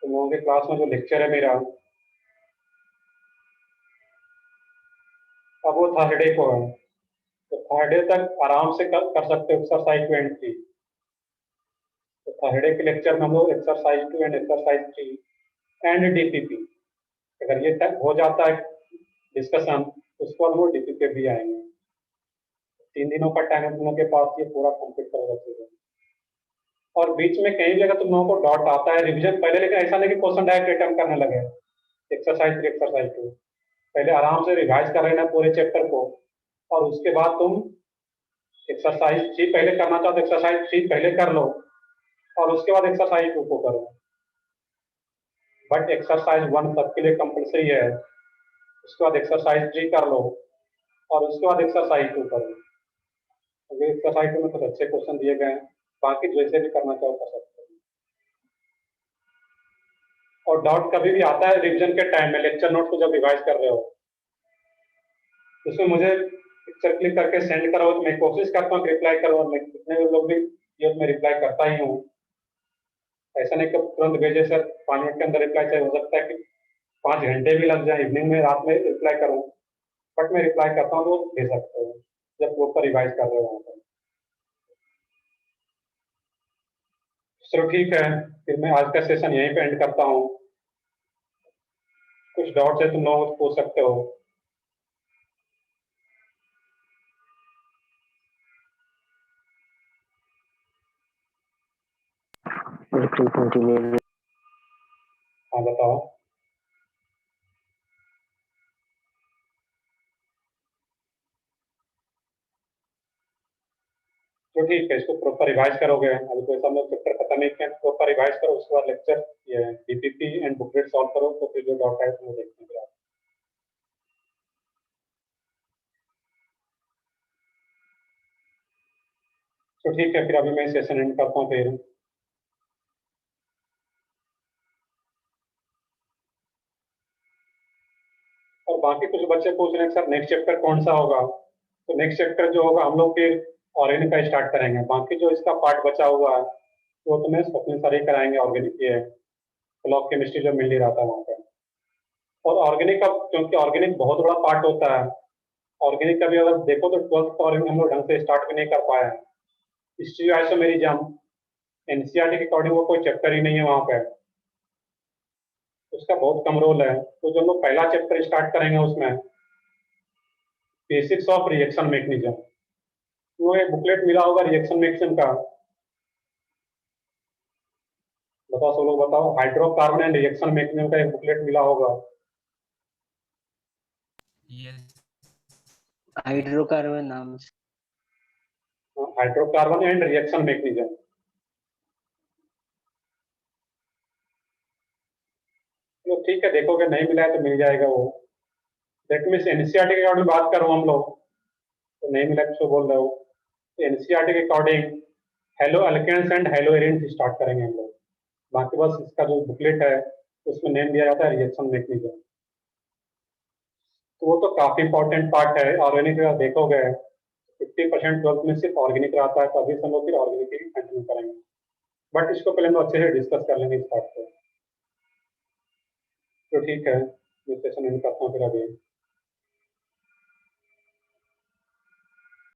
तुम लोगों के क्लास में जो लेक्चर है मेरा, अब वो थर्सडे को है। तो थर्सडे तक आराम से कर सकते हो एक्सरसाइज 2 एंड 3। तो थर्सडे के लेक्चर में हम लोग exercise 2 and exercise 3 and DPP, अगर ये तक हो जाता है डिस्कशन, उसको हम लोग DPP भी आएंगे। 3 दिनों का टाइम है तुम लोगों के पास, ये पूरा कंप्लीट करेगा चीजें। और बीच में कहीं भी अगर तुम लोगों को डाउट आता है रिवीजन पहले, लेकिन ऐसा नहीं कि क्वेश्चन डायरेक्ट अटेम्प्ट करने लगे एक्सरसाइज 3 एक्सरसाइज 2, पहले आराम से रिवाइज कर लेना पूरे चैप्टर को, और उसके बाद तुम एक्सरसाइज 3 पहले करना चाहो तो एक्सरसाइज 3 पहले कर लो, और उसके बाद एक्सरसाइज 2 को करो। बट एक्सरसाइज 1 सबके लिए कंपल्सरी है, उसके बाद एक्सरसाइज 3 कर लो, और उसके बाद एक्सरसाइज 2 करो। अगर एक्सरसाइज 2 में कुछ अच्छे क्वेश्चन दिए गए हैं, बाकी जैसे भी करना चाहो कर सकते हो। और डाउट कभी भी आता है रिवीजन के टाइम में, लेक्चर नोट को जब रिवाइज कर रहे हो, उसमें मुझे पिक्चर क्लिक करके सेंड करो, तो मैं कोशिश करता हूँ रिप्लाई करो। मैं कितने लोग भी ये मैं रिप्लाई करता ही हूँ, ऐसा नहीं कि तुरंत भेजे सर 5 मिनट के अंदर रिप्लाई चाहिए। हो सकता है कि 5 घंटे भी लग जाए, इवनिंग में, रात में रिप्लाई करूँ, बट मैं रिप्लाई करता हूँ, तो दे सकते हो जब प्रॉपर रिवाइज कर रहे हो वहाँ पर। चलो ठीक है, फिर मैं आज का सेशन यहीं पे एंड करता हूँ। कुछ डाउट्स है तुम लोग पूछ सकते हो। हाँ बताओ। तो ठीक है, इसको प्रॉपर रिवाइज करोगे। अभी तो सब लोग चैप्टर खत्म नहीं किया, प्रॉपर रिवाइज करो, उसके बाद लेक्चर ये DPP एंड बुकलेट सॉल्व करो, तो फिर जो डाउट है वो देखते हैं। तो ठीक है, फिर अभी मैं सेशन एंड करता हूँ फिर। और बाकी कुछ बच्चे पूछ रहे हैं सर नेक्स्ट चैप्टर कौन सा होगा, तो नेक्स्ट चैप्टर जो होगा हम लोग फिर ऑर्गेनिक का स्टार्ट करेंगे। बाकी जो इसका पार्ट बचा हुआ है वो तुम्हें स्वप्न सर ही कराएंगे, ऑर्गेनिक ये ब्लॉक केमिस्ट्री जो मिल नहीं रहा था वहाँ पर। और ऑर्गेनिक का, क्योंकि ऑर्गेनिक बहुत बड़ा पार्ट होता है, ऑर्गेनिक का भी अगर देखो तो 12th का ऑर्गेनिक हम लोग ढंग से स्टार्ट भी नहीं कर पाए हैं। हिस्ट्री आइसोमेरिज्म NCERT के अकॉर्डिंग वो कोई चैप्टर ही नहीं है वहाँ पे, उसका बहुत कम रोल है। तो जो लोग पहला चैप्टर स्टार्ट करेंगे उसमें बेसिक्स ऑफ रिएक्शन मैकेनिज्म, वो एक बुकलेट मिला होगा रिएक्शन मैकेनिज्म का, बताओ सब लोग बताओ। हाइड्रोकार्बन एंड रिएक्शन मैकेनिज्म का एक बुकलेट मिला होगा। हाइड्रोकार्बन नाम से। Hydrocarbon and reaction mechanism. तो ठीक है, देखोगे नहीं मिला है तो मिल जाएगा वो। दैट मीन्स एनसीईआरटी के अकॉर्डिंग बात करूँ हम लोग तो नहीं मिला कुछ बोल रहे हो। एनसीईआरटी के according haloalkanes and haloarenes start करेंगे हम लोग। बाकी बस इसका जो बुकलेट है उसमें नेम दिया जाता है रिएक्शन मैकेनिज्म। तो वो तो काफी इंपॉर्टेंट पार्ट है। ऑर्गेनिक का देखोगे 50% 12th में सिर्फ ऑर्गेनिक रहता है, तो अभी से हम लोग फिर ऑर्गेनिक ही कंटिन्यू करेंगे। बट इसको पहले हम लोग अच्छे से डिस्कस कर लेंगे इस पार्ट को। तो ठीक है, मैं सेशन एंड करता हूँ फिर अभी।